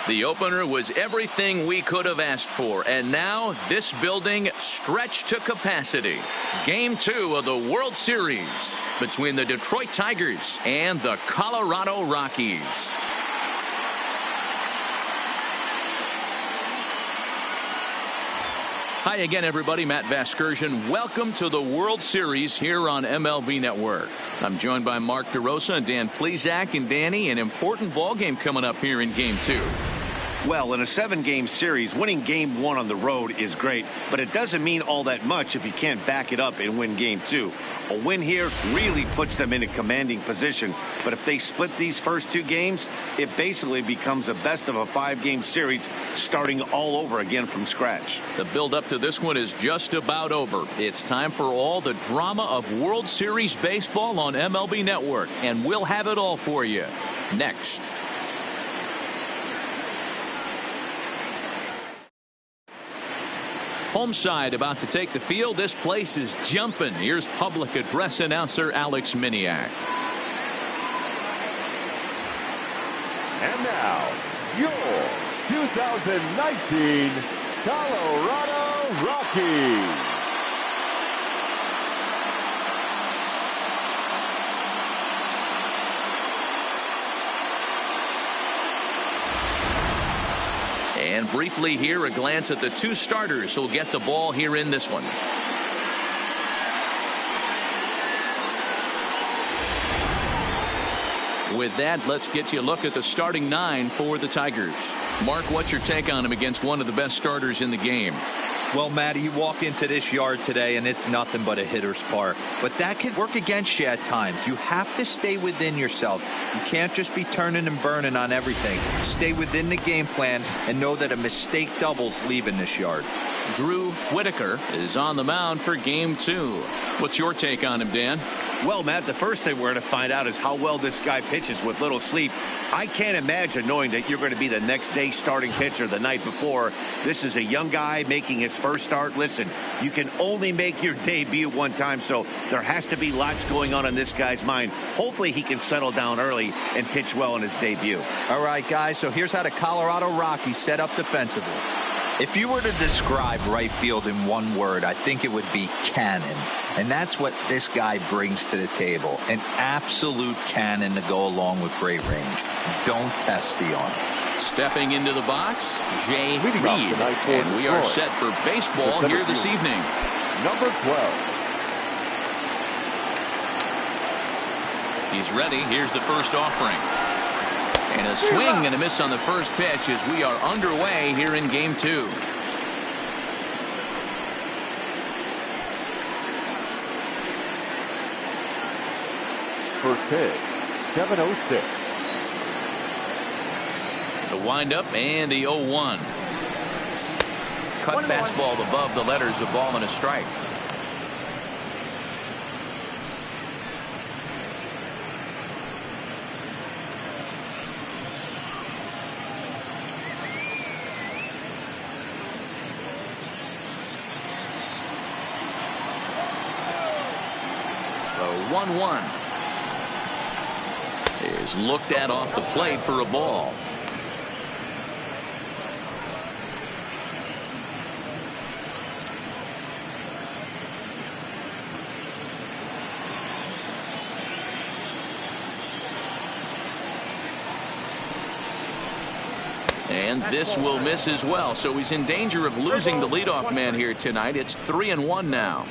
The opener was everything we could have asked for, and now this building stretched to capacity. Game 2 of the World Series between the Detroit Tigers and the Colorado Rockies. Hi again, everybody. Matt Vasgersian. Welcome to the World Series here on MLB Network. I'm joined by Mark DeRosa and Dan Plesac. And Danny, an important ball game coming up here in Game 2. Well, in a 7-game series, winning Game 1 on the road is great, but it doesn't mean all that much if you can't back it up and win Game 2. A win here really puts them in a commanding position, but if they split these first 2 games, it basically becomes a best of a 5-game series starting all over again from scratch. The build up to this one is just about over. It's time for all the drama of World Series baseball on MLB Network, and we'll have it all for you next. Home side about to take the field. This place is jumping. Here's public address announcer Alex Miniak. And now, your 2019 Colorado Rockies. And briefly here, a glance at the 2 starters who'll get the ball here in this one. With that, let's get you a look at the starting 9 for the Tigers. Mark, what's your take on him against one of the best starters in the game? Well, Matty, you walk into this yard today and it's nothing but a hitter's park. But that can work against you at times. You have to stay within yourself. You can't just be turning and burning on everything. Stay within the game plan and know that a mistake doubles leaving this yard. Drew Whitaker is on the mound for Game 2. What's your take on him, Dan? Well, Matt, the first thing we're going to find out is how well this guy pitches with little sleep. I can't imagine knowing that you're going to be the next day starting pitcher the night before. This is a young guy making his first start. Listen, you can only make your debut one time, so there has to be lots going on in this guy's mind. Hopefully he can settle down early and pitch well in his debut. All right, guys, so here's how the Colorado Rockies set up defensively. If you were to describe right field in one word, I think it would be cannon. And that's what this guy brings to the table. An absolute cannon to go along with great range. Don't test the arm. Stepping into the box, Jay Reed. And we are set for baseball here this evening. Number 12. He's ready. Here's the first offering. And a swing and a miss on the first pitch as we are underway here in Game 2. First pitch, 7:06. The windup and the 0-1. Cut fastball above the letters, a ball and a strike. The 1-1 is looked at off the plate for a ball. And this will miss as well, so he's in danger of losing the leadoff man here tonight. It's 3-1 now.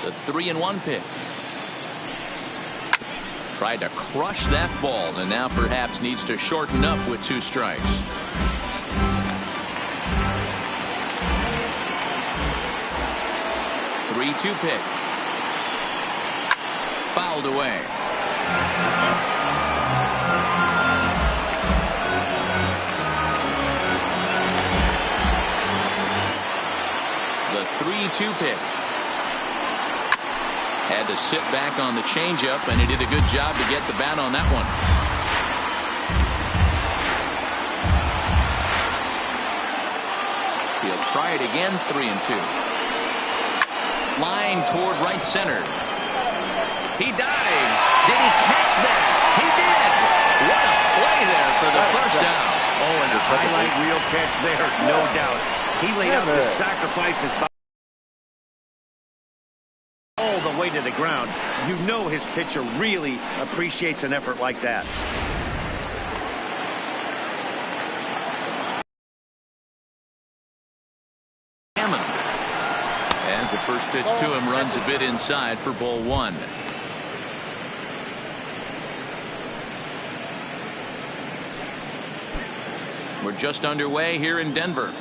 The 3-1 pitch. Tried to crush that ball and now perhaps needs to shorten up with 2 strikes. The 3-2 pitch. Fouled away. The 3-2 pitch. Had to sit back on the changeup, and he did a good job to get the bat on that one. He'll try it again, 3-2. Line toward right center. He dives. Did he catch that? He did. What a play there for the first down. Oh, and a highlight reel catch there, no doubt. He laid out the sacrifices all the way to the ground. You know his pitcher really appreciates an effort like that. Hammond, as the first pitch to him, runs a bit inside for ball one. We're just underway here in Denver.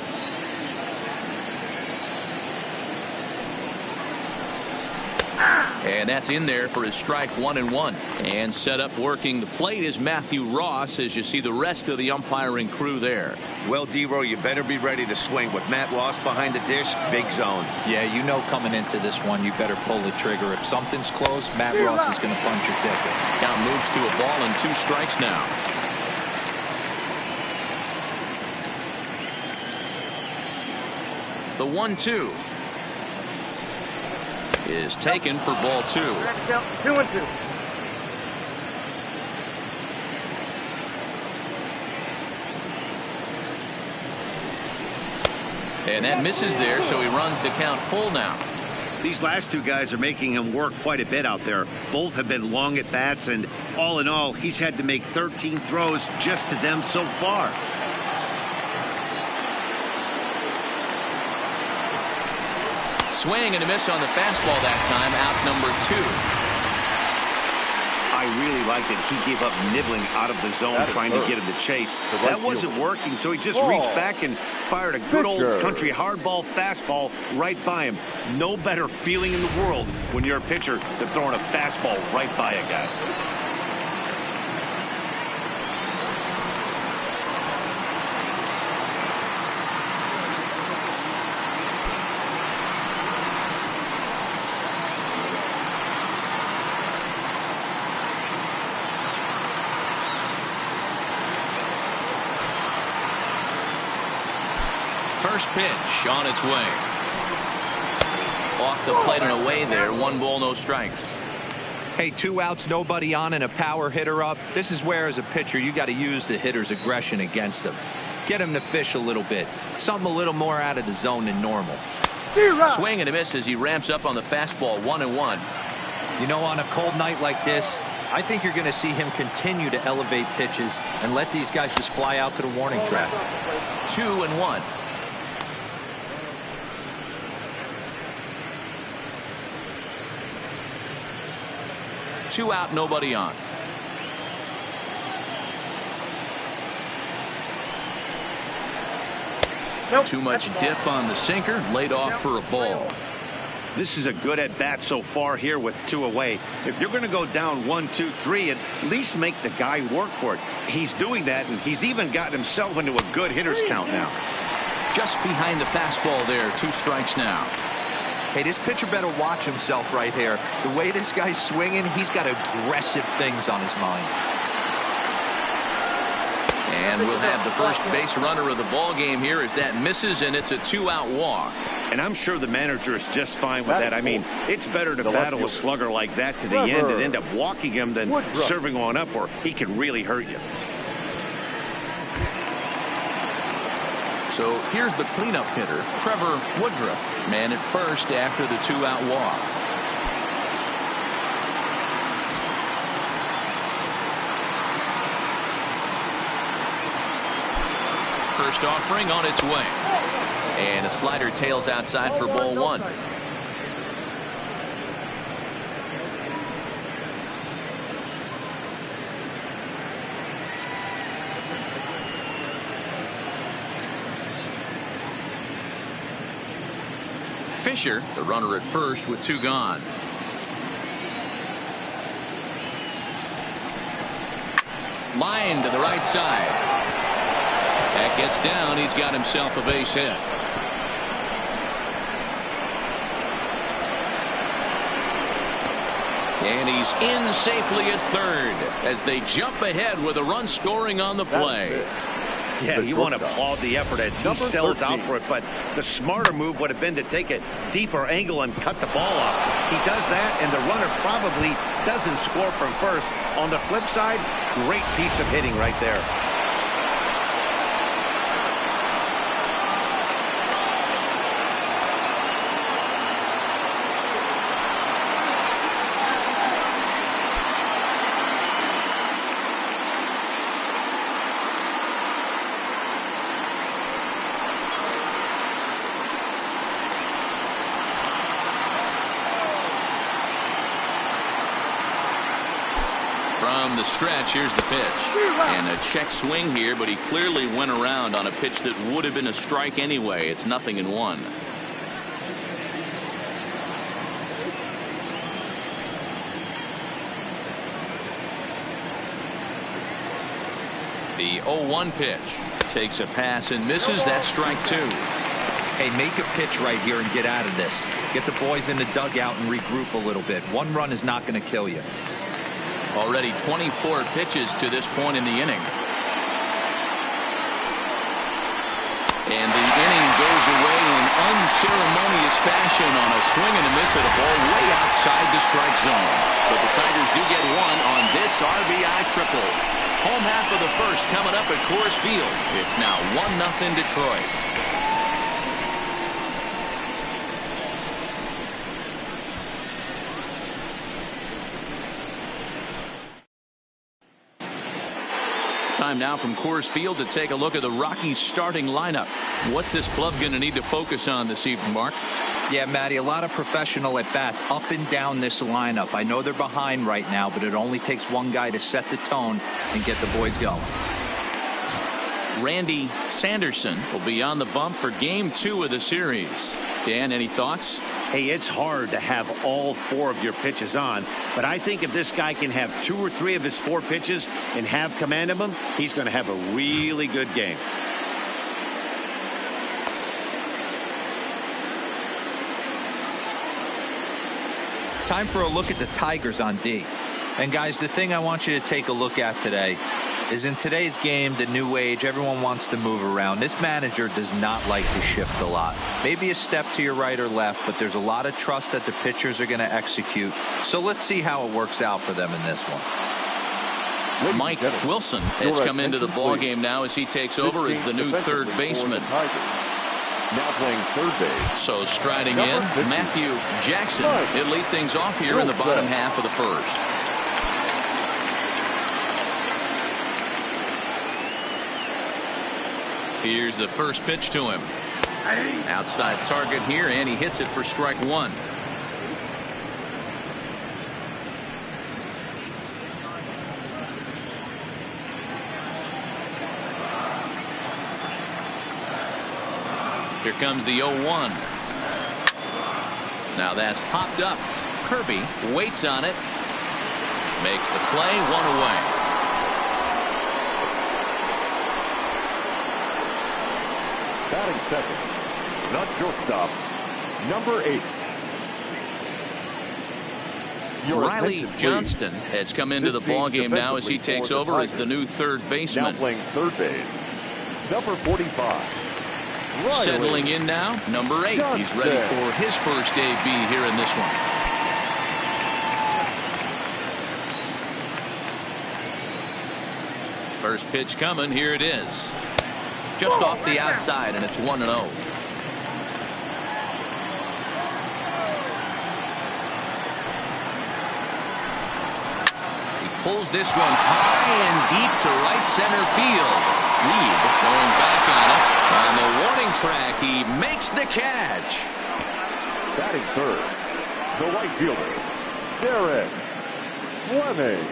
And that's in there for his strike, 1-1. And set up working the plate is Matthew Ross, as you see the rest of the umpiring crew there. Well, D-Row, you better be ready to swing. With Matt Ross behind the dish, big zone. Yeah, you know coming into this one, you better pull the trigger. If something's close, Matt Ross is going to punch your ticket. Count moves to a ball and 2 strikes now. The 1-2 is taken for ball 2. 2-2. And that misses there, so he runs the count full now. These last two guys are making him work quite a bit out there. Both have been long at bats, and all in all, he's had to make 13 throws just to them so far. Swing and a miss on the fastball that time, out number 2. I really liked it. He gave up nibbling out of the zone trying to get him to chase. That wasn't working, so he just reached back and fired a good old country hardball fastball right by him. No better feeling in the world when you're a pitcher than throwing a fastball right by a guy. First pitch on its way. Off the plate and away there. 1 ball, no strikes. Hey, 2 outs, nobody on, and a power hitter up. This is where, as a pitcher, you got to use the hitter's aggression against him. Get him to fish a little bit. Something a little more out of the zone than normal. Swing and a miss as he ramps up on the fastball, 1-1. You know, on a cold night like this, I think you're going to see him continue to elevate pitches and let these guys just fly out to the warning track. 2-1. Two out, nobody on. Too much dip on the sinker, laid off for a ball. This is a good at-bat so far here with 2 away. If you're going to go down 1, 2, 3, at least make the guy work for it. He's doing that, and he's even gotten himself into a good hitter's count now. Just behind the fastball there, 2 strikes now. Hey, this pitcher better watch himself right here. The way this guy's swinging, he's got aggressive things on his mind. And we'll have the first base runner of the ball game here as that misses, and it's a 2-out walk. And I'm sure the manager is just fine with that. I mean, it's better to battle a slugger like that to the end and end up walking him than serving on up, or he can really hurt you. So here's the cleanup hitter, Trevor Woodruff, man at first after the 2-out walk. First offering on its way. And a slider tails outside for ball 1. Fisher, the runner at first with 2 gone. Line to the right side. That gets down. He's got himself a base hit. And he's in safely at third as they jump ahead with a run scoring on the play. Yeah, you want to applaud the effort as he sells out for it, but the smarter move would have been to take a deeper angle and cut the ball off. He does that, and the runner probably doesn't score from first. On the flip side, great piece of hitting right there. From the stretch, here's the pitch. And a check swing here, but he clearly went around on a pitch that would have been a strike anyway. It's 0-1. The 0-1 pitch takes a pass and misses. That's strike 2. Hey, make a pitch right here and get out of this. Get the boys in the dugout and regroup a little bit. One run is not going to kill you. Already 24 pitches to this point in the inning. And the inning goes away in unceremonious fashion on a swing and a miss at a ball way outside the strike zone. But the Tigers do get one on this RBI triple. Home half of the first coming up at Coors Field. It's now 1-0 Detroit. Time now from Coors Field to take a look at the Rockies starting lineup. What's this club going to need to focus on this evening, Mark? Yeah, Matty, a lot of professional at-bats up and down this lineup. I know they're behind right now, but it only takes one guy to set the tone and get the boys going. Randy Sanderson will be on the bump for Game 2 of the series. Dan, any thoughts? Hey, it's hard to have all 4 of your pitches on, but I think if this guy can have 2 or 3 of his 4 pitches and have command of them, he's going to have a really good game. Time for a look at the Tigers on D. And guys, the thing I want you to take a look at today is in today's game, the new age, everyone wants to move around. This manager does not like to shift a lot. Maybe a step to your right or left, but there's a lot of trust that the pitchers are going to execute. So let's see how it works out for them in this one. Mike Wilson has come into the ball game now as he takes over as the new third baseman. Now playing third base. So striding in, Matthew Jackson. He'll lead things off here in the bottom half of the first. Here's the first pitch to him. Outside target here, and he hits it for strike 1. Here comes the 0-1. Now that's popped up. Kirby waits on it. Makes the play, 1 away. Batting second, not shortstop, number 8. Riley Johnston has come into the ball game now as he takes over as the new third baseman. Now playing third base, number 45. Settling in now, number 8. He's ready for his first debut here in this one. First pitch coming, here it is. Just off the outside, and it's 1-0. He pulls this one high and deep to right center field. Reed going back on it. On the warning track, he makes the catch. Batting third, the right fielder, Derek Fleming.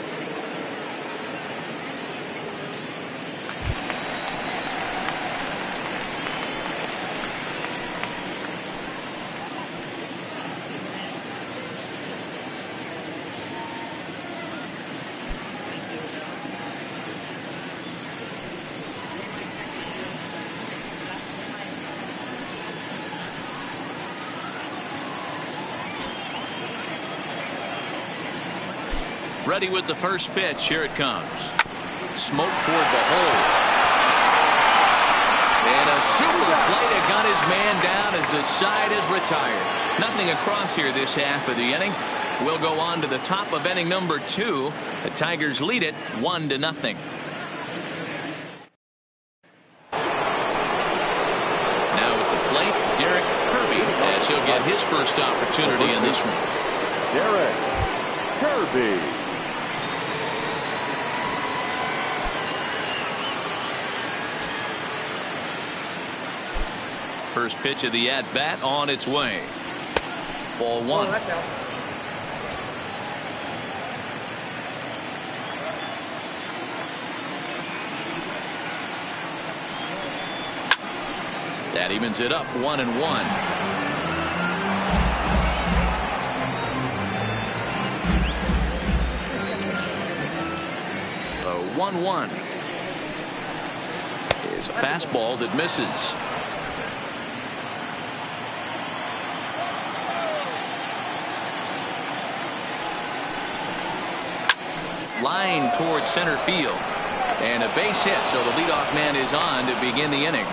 Ready with the first pitch. Here it comes. Smoke toward the hole. And a super play to gun his man down as the side is retired. Nothing across here this half of the inning. We'll go on to the top of inning number 2. The Tigers lead it 1-0. Now at the plate, Derek Kirby, as he'll get his first opportunity in this one. Derek Kirby. First pitch of the at-bat on its way. Ball 1. That evens it up 1-1. 1-1 is a fastball that misses. Line towards center field. And a base hit, so the leadoff man is on to begin the inning.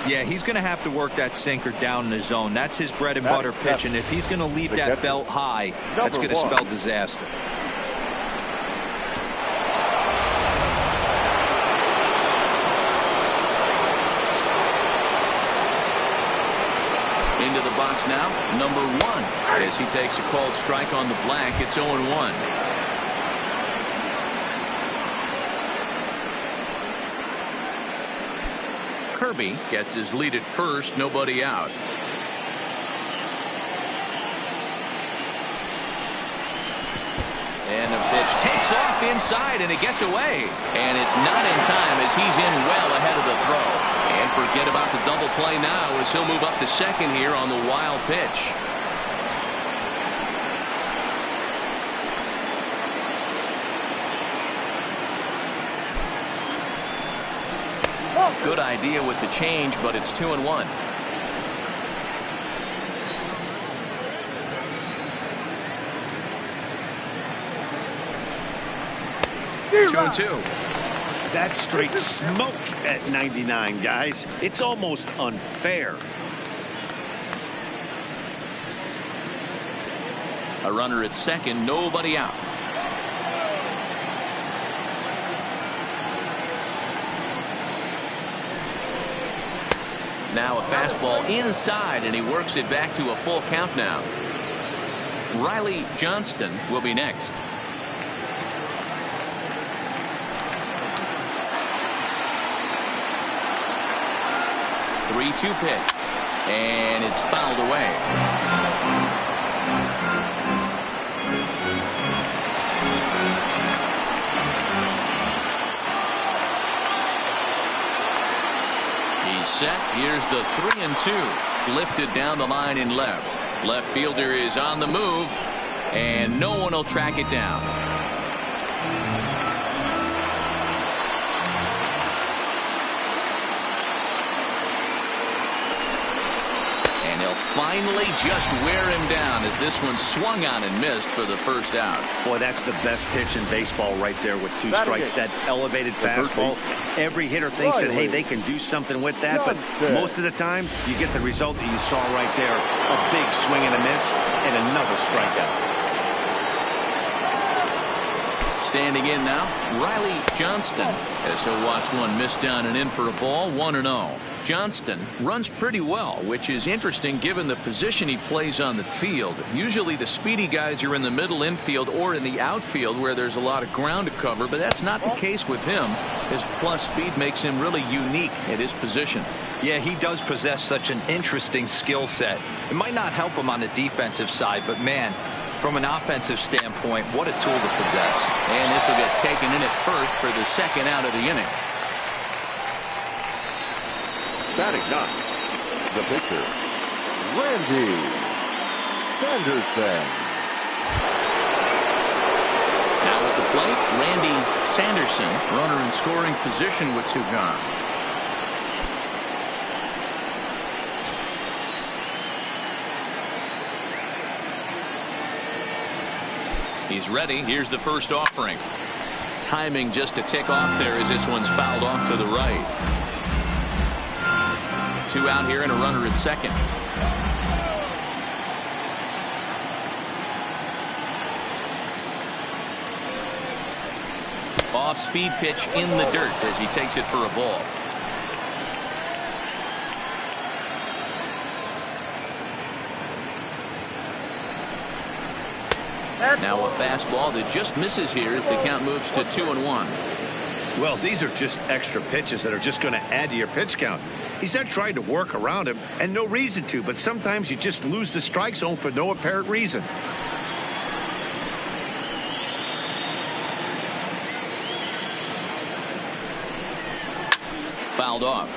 Yeah, he's going to have to work that sinker down in the zone. That's his bread and butter pitch, and if he's going to leave that belt high, that's going to spell disaster. Into the box now, number 1. As he takes a called strike on the black, it's 0-1. Kirby gets his lead at first, nobody out. And the pitch takes off inside, and it gets away. And it's not in time as he's in well ahead of the throw. And forget about the double play now as he'll move up to second here on the wild pitch. Good idea with the change, but it's 2-1. Two and 2. That's straight smoke at 99, guys. It's almost unfair. A runner at second, nobody out. Now a fastball inside, and he works it back to a full count now. Riley Johnston will be next. Three-two pitch, and it's fouled away. Set. Here's the 3-2 lifted down the line in left. Left fielder is on the move, and no one will track it down. And he'll finally just wear him down as this one swung on and missed for the first out. Boy, that's the best pitch in baseball right there with 2 strikes. That elevated fastball. Every hitter thinks that, hey, they can do something with that, but most of the time you get the result that you saw right there. A big swing and a miss and another strikeout. Standing in now, Riley Johnston, as he'll watch one miss down and in for a ball. 1-0. Johnston runs pretty well, which is interesting given the position he plays on the field. Usually the speedy guys are in the middle infield or in the outfield where there's a lot of ground to cover, but that's not the case with him. His plus speed makes him really unique at his position. Yeah, he does possess such an interesting skill set. It might not help him on the defensive side, but man, from an offensive standpoint, what a tool to possess. And this will get taken in at first for the second out of the inning. Batting ninth, the pitcher, Randy Sanderson. Now at the plate, Randy Sanderson, runner in scoring position with 2 gone. He's ready. Here's the first offering. Timing just to tick off there as this one's fouled off to the right. 2 out here and a runner at second. Off-speed pitch in the dirt as he takes it for a ball. Now a fastball that just misses here as the count moves to 2-1. Well, these are just extra pitches that are just going to add to your pitch count. He's not trying to work around him, and no reason to, but sometimes you just lose the strike zone for no apparent reason. Fouled off.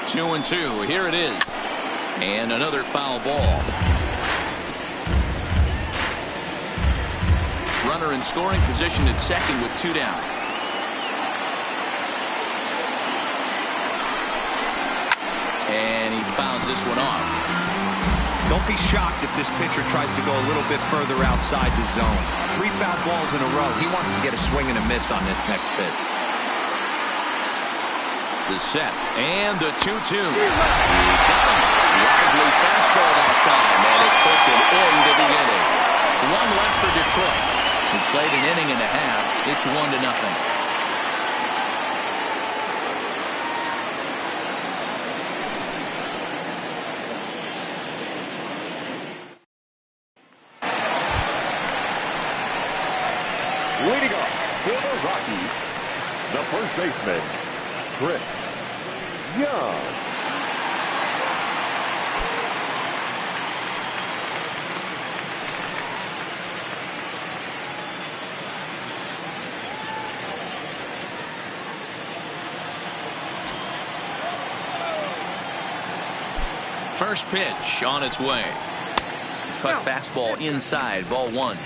Two and two. Here it is. And another foul ball. Runner in scoring position at second with 2 down. And he fouls this one off. Don't be shocked if this pitcher tries to go a little bit further outside the zone. 3 foul balls in a row. He wants to get a swing and a miss on this next pitch. The set and the 2-2. Lively fastball that time, and it puts him into the inning. 1 left for Detroit. He played an inning and a half. It's 1-0. Leading off for the Rockies, the first baseman, Chris Young. First pitch on its way. Cut fastball inside, ball 1.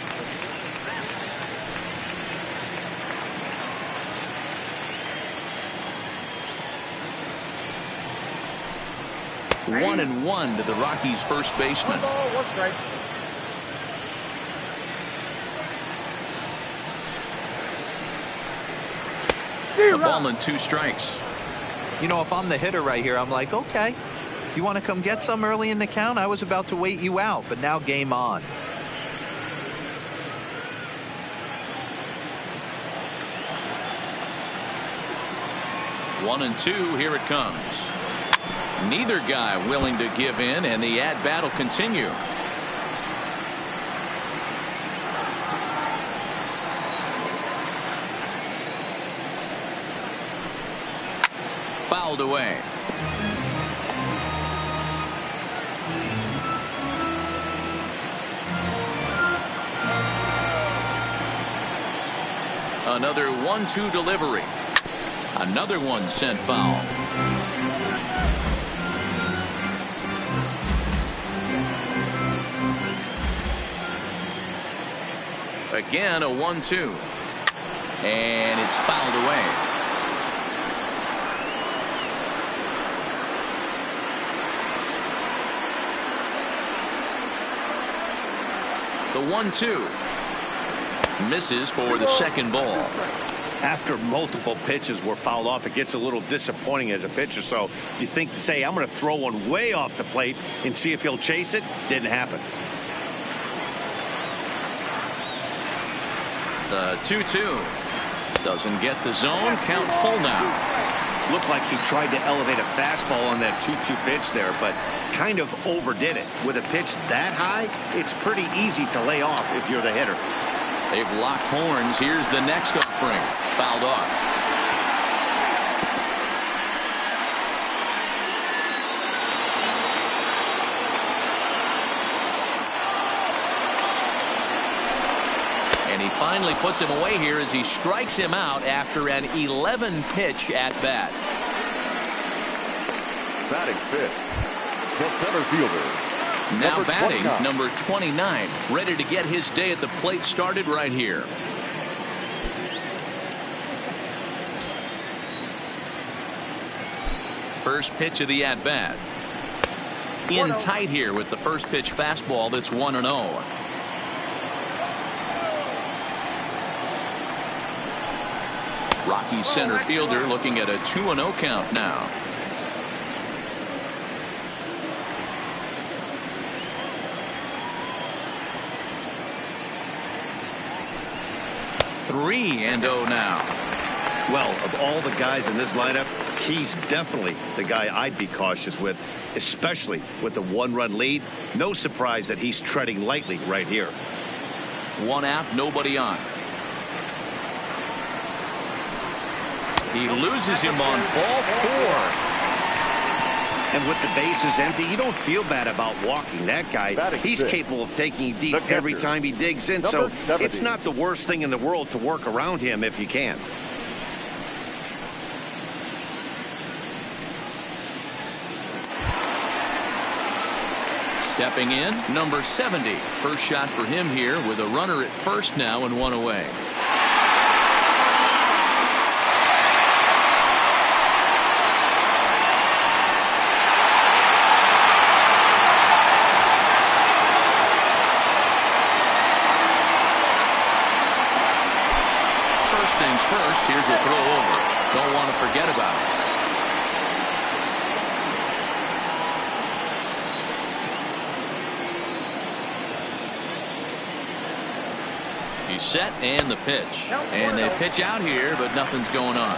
One and one to the Rockies' first baseman. A ball and 2 strikes. You know, if I'm the hitter right here, I'm like, okay, you want to come get some early in the count? I was about to wait you out, but now game on. One and 2, here it comes. Neither guy willing to give in, and the at-bat will continue. Fouled away. Another 1-2 delivery. Another one sent foul. Again, a 1-2. And it's fouled away. The 1-2. Misses for the second ball. After multiple pitches were fouled off, it gets a little disappointing as a pitcher. So you think, say, I'm going to throw one way off the plate and see if he'll chase it. Didn't happen. The 2-2 doesn't get the zone. Count full now. Looked like he tried to elevate a fastball on that 2-2 pitch there, but kind of overdid it. With a pitch that high, it's pretty easy to lay off if you're the hitter. They've locked horns. Here's the next offering. Fouled off. And he finally puts him away here as he strikes him out after an 11-pitch at-bat. Batting fifth, the center fielder. Now batting, number 29, ready to get his day at the plate started right here. First pitch of the at-bat. In tight here with the first pitch fastball that's 1-0. Rocky's center fielder looking at a 2-0 count now. Three and 0 now. Well, of all the guys in this lineup, he's definitely the guy I'd be cautious with, especially with a one-run lead. No surprise that he's treading lightly right here. One out, nobody on. He loses him on ball 4. And with the bases empty, you don't feel bad about walking that guy. He's capable of taking you deep every time he digs in, so it's not the worst thing in the world to work around him if you can. Stepping in, number 70. First shot for him here with a runner at first now and one away. First things first, here's a throw over. Don't want to forget about it. He's set and the pitch. And they pitch out here, but nothing's going on.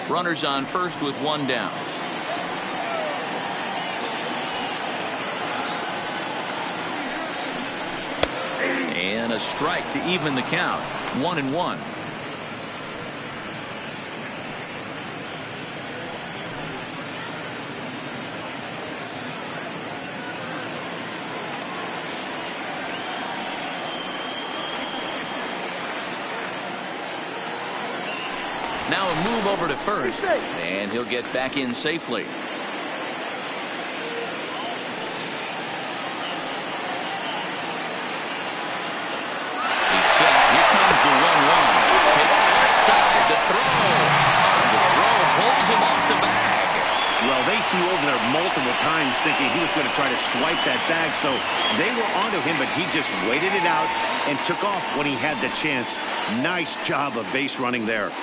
Runners on first with one down. And a strike to even the count. 1-1. Now a move over to first, and he'll get back in safely. He's set. Here comes the 1-1. Pitch outside the throw. The throw pulls him off the bag. Well, they flew over there multiple times thinking he was going to try to swipe that bag, so they were onto him, but he just waited it out and took off when he had the chance. Nice job of base running there.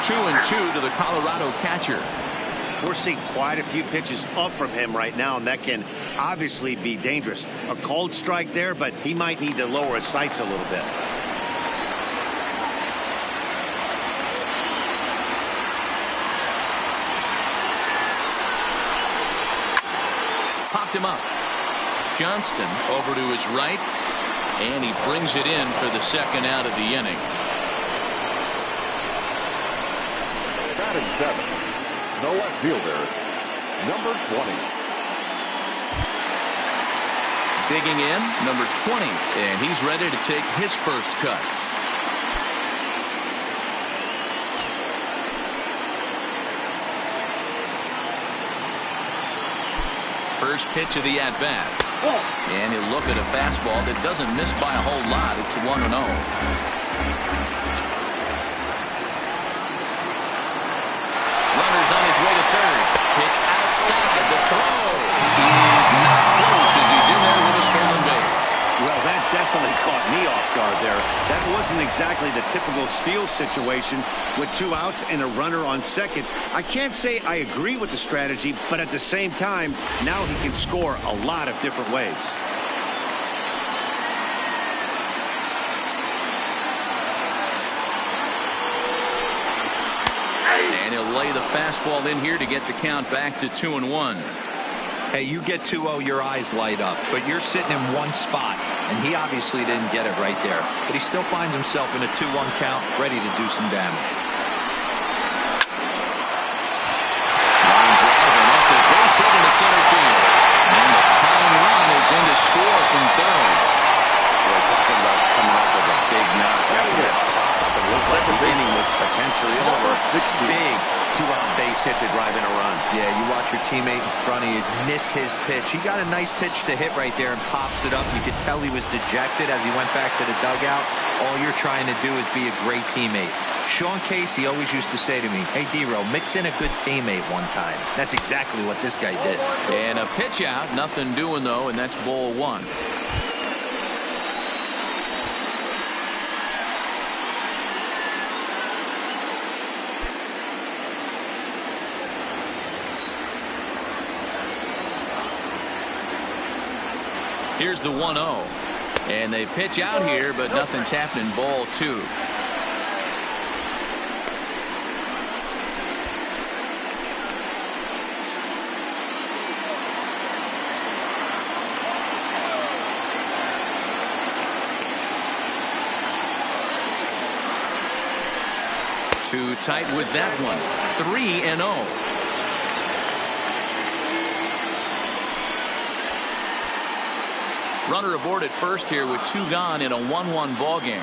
Two and two to the Colorado catcher. We're seeing quite a few pitches up from him right now, and that can obviously be dangerous. A cold strike there, but he might need to lower his sights a little bit. Popped him up. Johnston over to his right, and he brings it in for the second out of the inning. Batting 7, the left fielder, number 20. Digging in, number 20, and he's ready to take his first cuts. First pitch of the at-bat. And he'll look at a fastball that doesn't miss by a whole lot. It's 1-0. Way to third. Pitch outside the throw. He's not close as he's in there with a stolen base. Well, that definitely caught me off guard there. That wasn't exactly the typical steal situation with 2 outs and a runner on second. I can't say I agree with the strategy, but at the same time, now he can score a lot of different ways. Lay the fastball in here to get the count back to 2-1. Hey, you get 2-0, your eyes light up, but you're sitting in one spot, and he obviously didn't get it right there. But he still finds himself in a 2-1 count, ready to do some damage. Line drive, and that's a base hit into center field. And the tying run is in to score from third. We're talking about coming up with a big knock. It looked like the inning was potentially over. Big 2-out base base hit to drive in a run. Yeah, you watch your teammate in front of you miss his pitch. He got a nice pitch to hit right there and pops it up. You could tell he was dejected as he went back to the dugout. All you're trying to do is be a great teammate. Sean Casey always used to say to me, hey, D-Row, mix in a good teammate one time. That's exactly what this guy did. And a pitch out, nothing doing, though, and that's ball one. Here's the 1-0. And they pitch out here, but nothing's happening. Ball two. Too tight with that one. 3-0. Runner aboard at first here with two gone in a 1-1 ball game.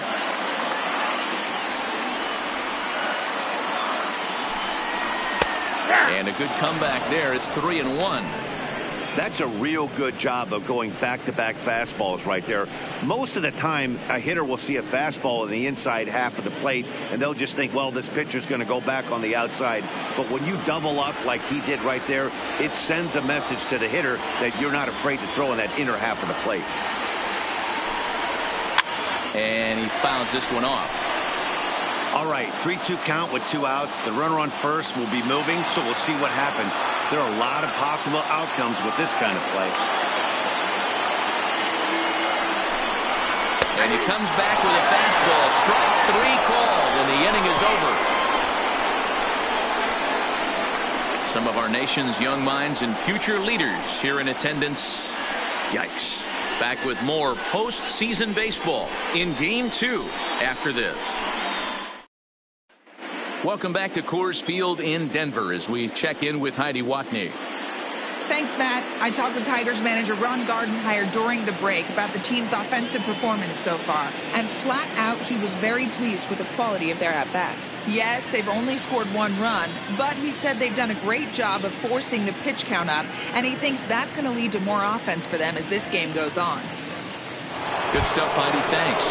And a good comeback there. It's 3-1. That's a real good job of going back-to-back fastballs right there. Most of the time, a hitter will see a fastball in the inside half of the plate, and they'll just think, well, this pitcher's going to go back on the outside. But when you double up like he did right there, it sends a message to the hitter that you're not afraid to throw in that inner half of the plate. And he fouls this one off. All right, 3-2 count with 2 outs. The runner on first will be moving, so we'll see what happens. There are a lot of possible outcomes with this kind of play. And he comes back with a fastball. Strike 3 called, and the inning is over. Some of our nation's young minds and future leaders here in attendance. Yikes. Back with more postseason baseball in Game 2 after this. Welcome back to Coors Field in Denver as we check in with Heidi Watney. Thanks, Matt. I talked with Tigers manager Ron Gardenhire during the break about the team's offensive performance so far. And flat out, he was very pleased with the quality of their at-bats. Yes, they've only scored 1 run, but he said they've done a great job of forcing the pitch count up, and he thinks that's going to lead to more offense for them as this game goes on. Good stuff, Heidi. Thanks.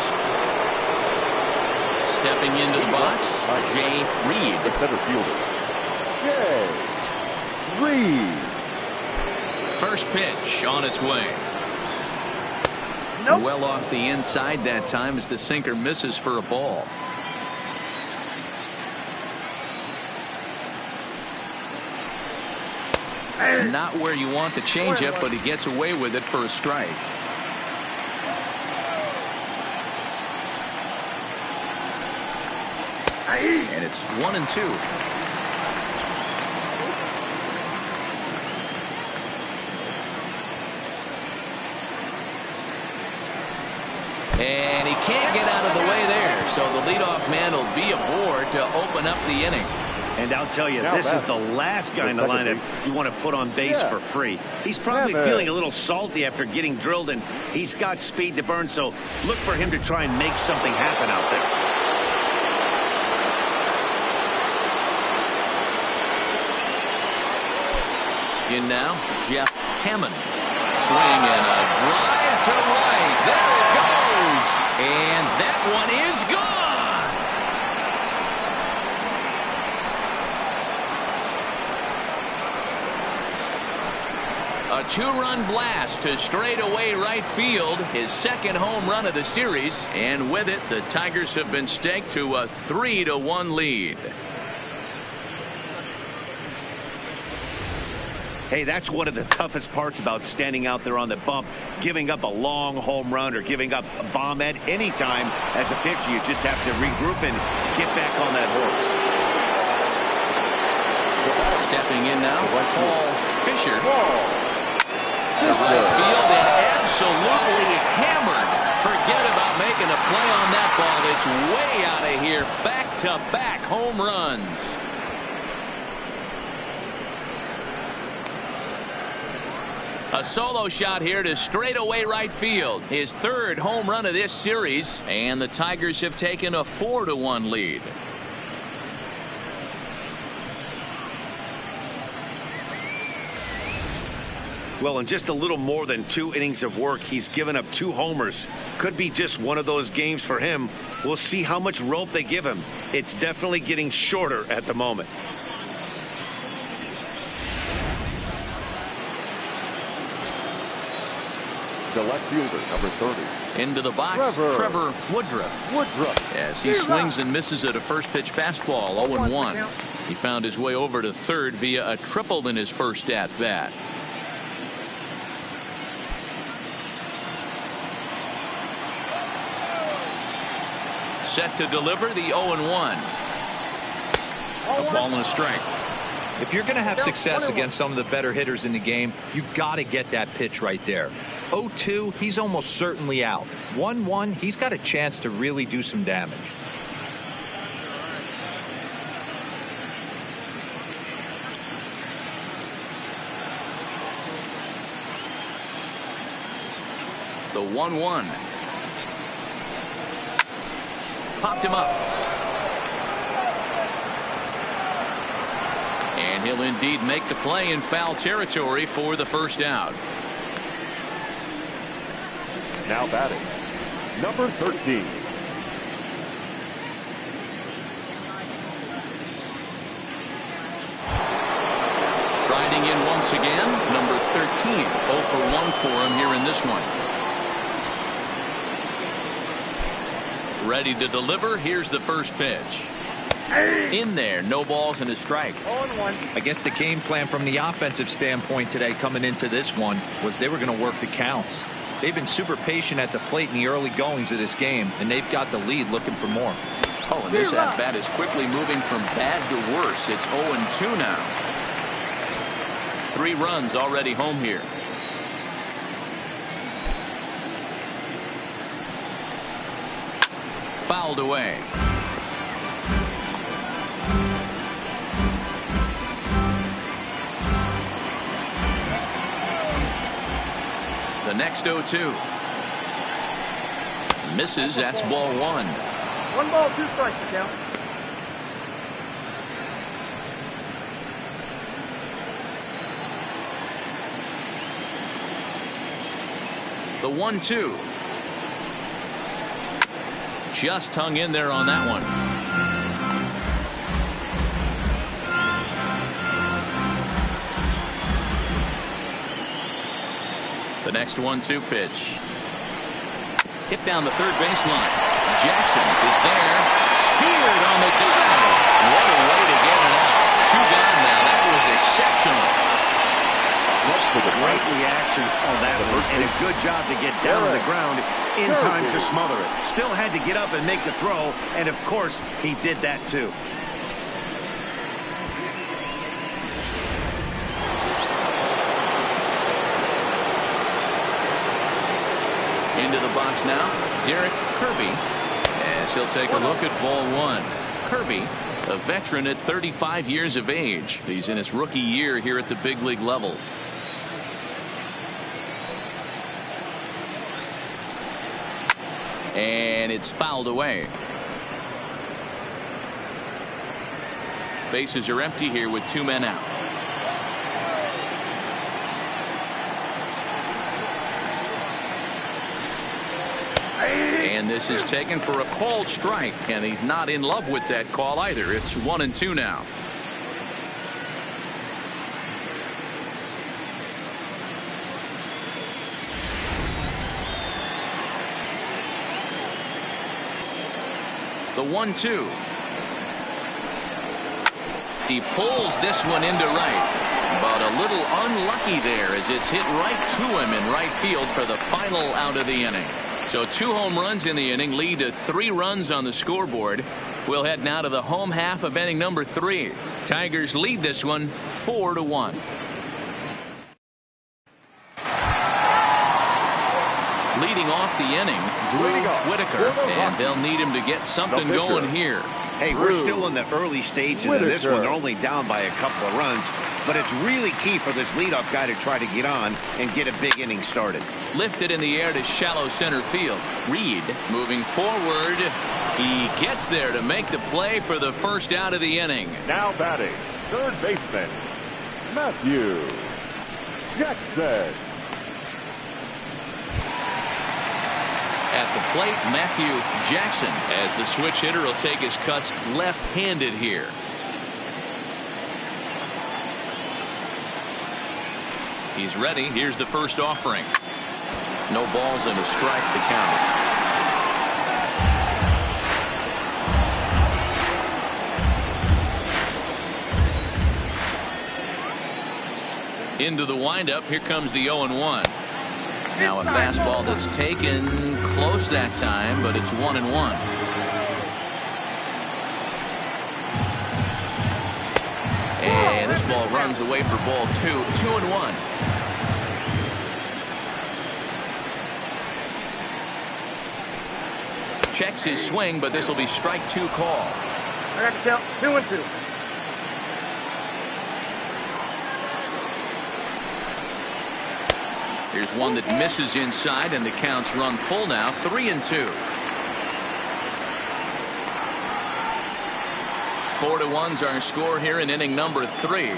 Stepping into the box, Jay Reed. The center fielder, Jay Reed. First pitch on its way. Nope. Well off the inside that time as the sinker misses for a ball. Not where you want the changeup, but he gets away with it for a strike. And it's 1-2. And he can't get out of the way there, so the leadoff man will be aboard to open up the inning. And I'll tell you, this is the last guy in the lineup you want to put on base for free. He's probably feeling a little salty after getting drilled, and he's got speed to burn, so look for him to try and make something happen out there. In now, Jeff Hammond. Swing and a drive to right. There it goes. And that one is gone. A 2-run blast to straightaway right field. His second home run of the series. And with it, the Tigers have been staked to a 3-1 lead. Hey, that's one of the toughest parts about standing out there on the bump. Giving up a long home run or giving up a bomb at any time as a pitcher. You just have to regroup and get back on that horse. Stepping in now, Paul Fisher. To right field and absolutely hammered. Forget about making a play on that ball. It's way out of here. Back-to-back home runs. A solo shot here to straightaway right field. His third home run of this series. And the Tigers have taken a 4-1 lead. Well, in just a little more than 2 innings of work, he's given up 2 homers. Could be just one of those games for him. We'll see how much rope they give him. It's definitely getting shorter at the moment. The left fielder, number 30. Into the box, Trevor Woodruff. As he swings and misses at a first pitch fastball, 0-1. He found his way over to third via a triple in his first at bat. Set to deliver the 0-1. A ball and a strike. If you're going to have success against some of the better hitters in the game, you got to get that pitch right there. 0-2, he's almost certainly out. 1-1, he's got a chance to really do some damage. The 1-1. Popped him up. And he'll indeed make the play in foul territory for the first out. Now batting, number 13. Striding in once again, number 13. 0 for 1 for him here in this one. Ready to deliver. Here's the first pitch. In there, no balls and a strike. 0-1. I guess the game plan from the offensive standpoint today coming into this one was they were going to work the counts. They've been super patient at the plate in the early goings of this game, and they've got the lead looking for more. Oh, and this at-bat is quickly moving from bad to worse. It's 0-2 now. 3 runs already home here. Fouled away. The next 0-2. Misses. That's ball 1. 1 ball, 2 strikes, count. The 1-2. Just hung in there on that one. The next 1-2 pitch. Hit down the third baseline. Jackson is there. Speared on the dive. What a way to get it out. 2 down now. That was exceptional. Great reactions on that one, and a good job to get down on the ground in time to smother it. Still had to get up and make the throw, and of course, he did that too. Into the box now, Derek Kirby, as he'll take a look at ball 1. Kirby, a veteran at 35 years of age. He's in his rookie year here at the big league level. And it's fouled away. Bases are empty here with 2 men out. And this is taken for a called strike, and he's not in love with that call either. It's 1-2 now. The 1-2. He pulls this one into right, but a little unlucky there as it's hit right to him in right field for the final out of the inning. So 2 home runs in the inning lead to 3 runs on the scoreboard. We'll head now to the home half of inning number 3. Tigers lead this one 4-1. Leading off the inning, Drew Whitaker, and they'll need him to get something going here. Hey, we're still in the early stages of this one. They're only down by a couple of runs, but it's really key for this leadoff guy to try to get on and get a big inning started. Lifted in the air to shallow center field. Reed moving forward. He gets there to make the play for the first out of the inning. Now batting, third baseman, Matthew Jackson. At the plate, Matthew Jackson, as the switch hitter will take his cuts left-handed here. He's ready. Here's the first offering. No balls and a strike to count. Into the windup. Here comes the 0-1. Now a fastball that's taken close that time, but it's 1-1. And this ball runs away for ball 2. 2-1. Checks his swing, but this will be strike 2 call. I got the count. 2-2. Here's one that misses inside, and the counts run full now. 3-2. 4-1's our score here in inning number 3.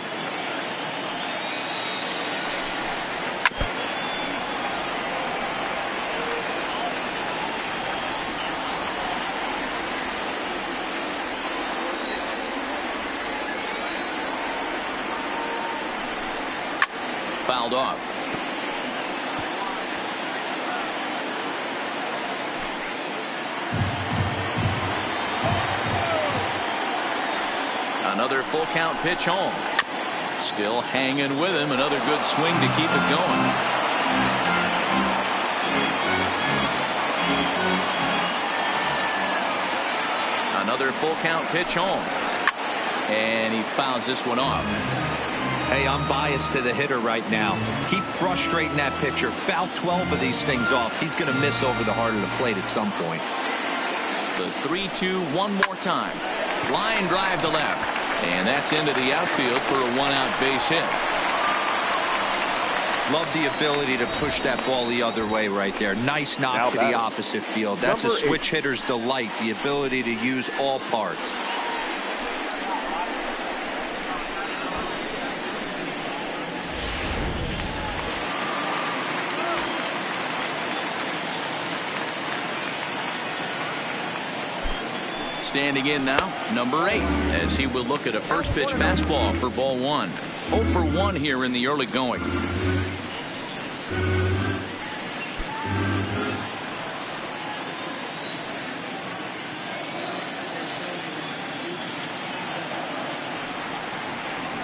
Fouled off. Another full count pitch home. Still hanging with him. Another good swing to keep it going. Another full count pitch home. And he fouls this one off. Hey, I'm biased to the hitter right now. Keep frustrating that pitcher. Foul 12 of these things off. He's going to miss over the heart of the plate at some point. The 3-2 one more time. Line drive to left. And that's into the outfield for a 1-out base hit. Love the ability to push that ball the other way right there. Nice knock to the opposite field. That's a switch hitter's delight, the ability to use all parts. Standing in now, number 8, as he will look at a first pitch fastball for ball 1. 0 for 1 here in the early going.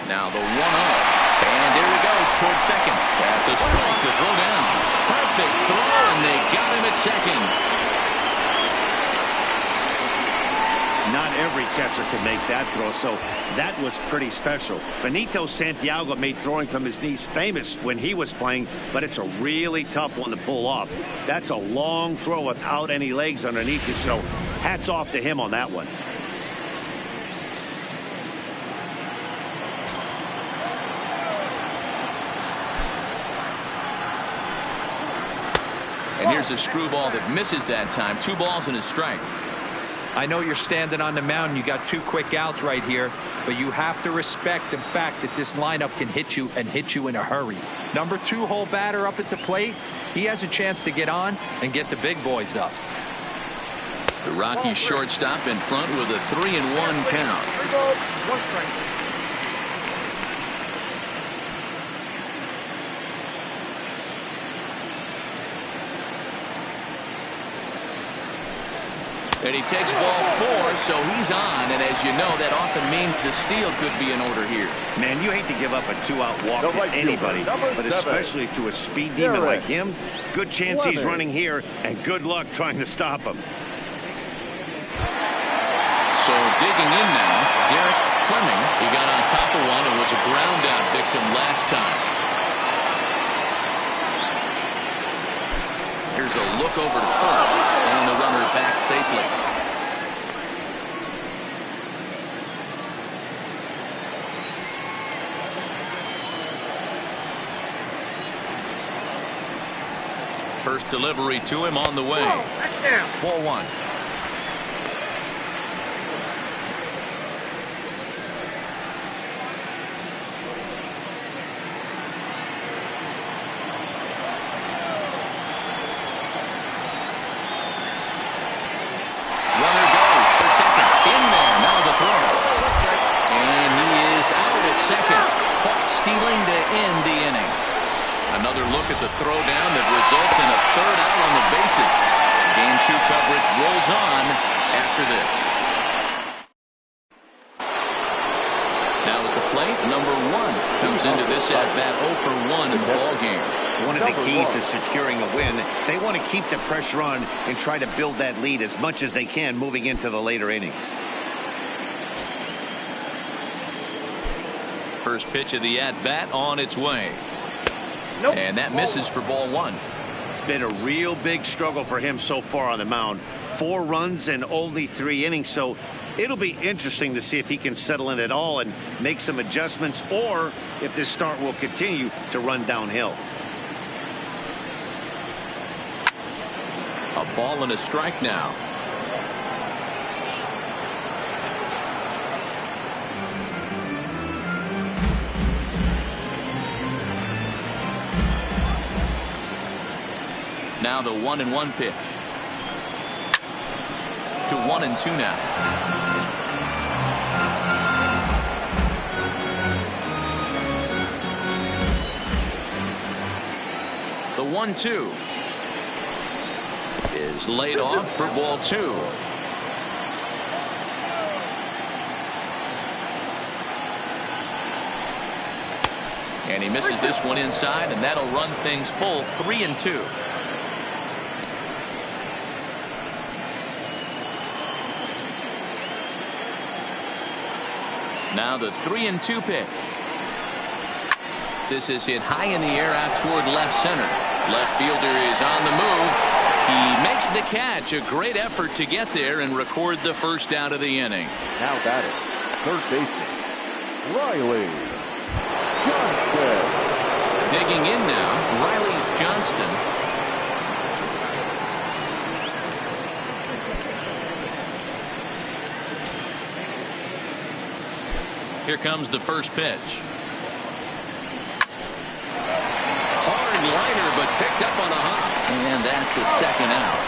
Now the 1-0. And there he goes towards second. That's a strike to throw down. Perfect throw, and they got him at second. Not every catcher can make that throw, so that was pretty special. Benito Santiago made throwing from his knees famous when he was playing, but it's a really tough one to pull off. That's a long throw without any legs underneath you, so hats off to him on that one. And here's a screwball that misses that time. 2 balls and a strike. I know you're standing on the mound. You got 2 quick outs right here, but you have to respect the fact that this lineup can hit you and hit you in a hurry. Number 2 hole batter up at the plate. He has a chance to get on and get the big boys up. The Rockies shortstop in front with a 3-1 count. 3 balls, 1 strike. And he takes ball 4, so he's on. And as you know, that often means the steal could be in order here. Man, you hate to give up a 2-out walk The to right anybody, fielder, but number 7. especially to a speed demon like him. Good chance he's running here, and good luck trying to stop him. So digging in now, Derek Fleming. He got on top of one and was a ground out victim last time. Here's a look over to first, and the runner back safely. First delivery to him on the way. That's down. 4-1. look at the throwdown that results in a third out on the bases. Game 2 coverage rolls on after this. Now at the plate, number 1 comes into this at-bat 0 for 1 in the ballgame. One of the keys to securing a win, they want to keep the pressure on and try to build that lead as much as they can moving into the later innings. First pitch of the at-bat on its way. Nope. And that misses for ball 1. Been a real big struggle for him so far on the mound. 4 runs in only 3 innings, so it'll be interesting to see if he can settle in at all and make some adjustments, or if this start will continue to run downhill. A ball and a strike now. Now the 1-1 pitch. To 1-2 now. The 1-2 is laid off for ball 2. And he misses this one inside, and that'll run things full 3-2. Now the 3-2 pitch. This is hit high in the air out toward left center. Left fielder is on the move. He makes the catch. A great effort to get there and record the first out of the inning. Now batting, third baseman, Riley Johnston. Digging in now, Riley Johnston. Here comes the first pitch. Hard liner, but picked up on a hop. And that's the second out.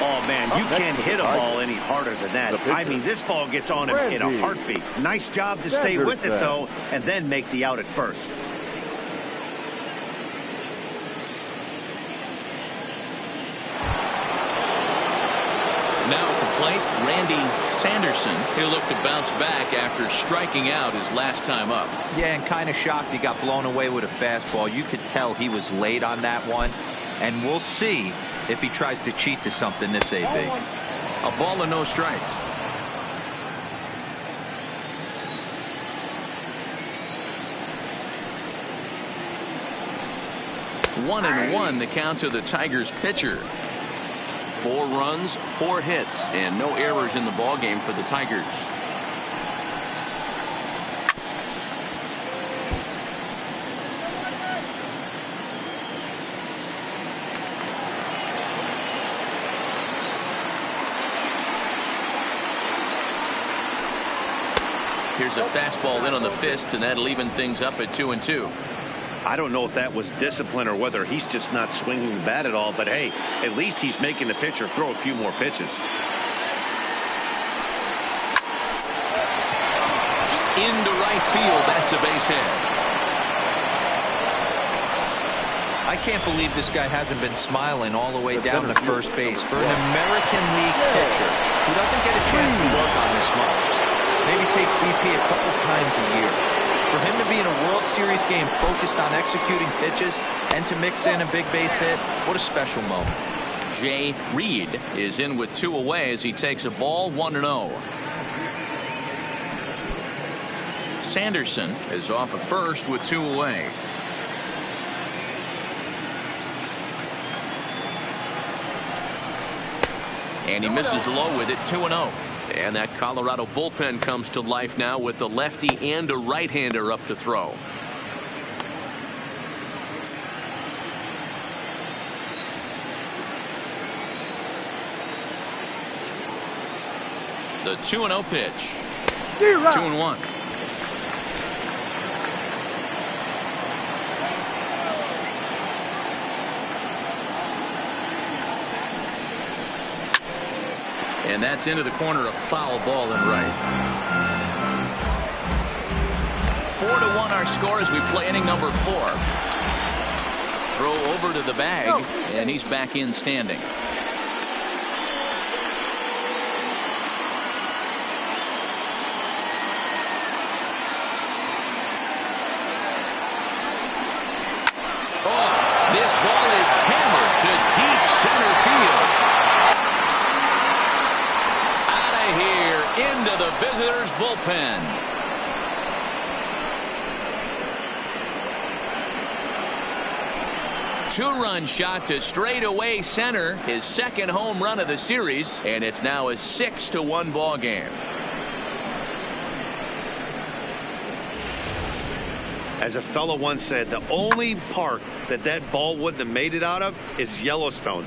Oh, man, you can't hit a ball any harder than that. I mean, this ball gets on him in a heartbeat. Nice job to stay with it, though, and then make the out at first. Now at the plate, Randy Sanderson. He'll look to bounce back after striking out his last time up. Yeah, and kind of shocked he got blown away with a fastball. You could tell he was late on that one. And we'll see if he tries to cheat to something this AB. A ball and no strikes. One and one, the count to the Tigers pitcher. 4 runs, 4 hits, and no errors in the ballgame for the Tigers. Here's a fastball in on the fist, and that'll even things up at 2-2. I don't know if that was discipline or whether he's just not swinging the bat at all, but hey, at least he's making the pitcher throw a few more pitches. Into right field, that's a base hit. I can't believe this guy hasn't been smiling all the way down to first base. For an American League pitcher who doesn't get a chance to work on this much, maybe take BP a couple times a year. For him to be in a World Series game focused on executing pitches and to mix in a big base hit, what a special moment. Jay Reed is in with 2 away as he takes a ball 1-0. Sanderson is off at first with 2 away. And he misses low with it, 2-0. And that Colorado bullpen comes to life now with a lefty and a right-hander up to throw. The 2-0 pitch. 2-1. And that's into the corner, a foul ball and right. 4 4-1 our score as we play inning number 4. Throw over to the bag, and he's back in standing. This ball is hammered to deep center field. Out of here into the visitors' bullpen. Two-run shot to straightaway center, his second home run of the series, and it's now a 6-1 ball game. As a fellow once said, the only park that ball wouldn't have made it out of is Yellowstone.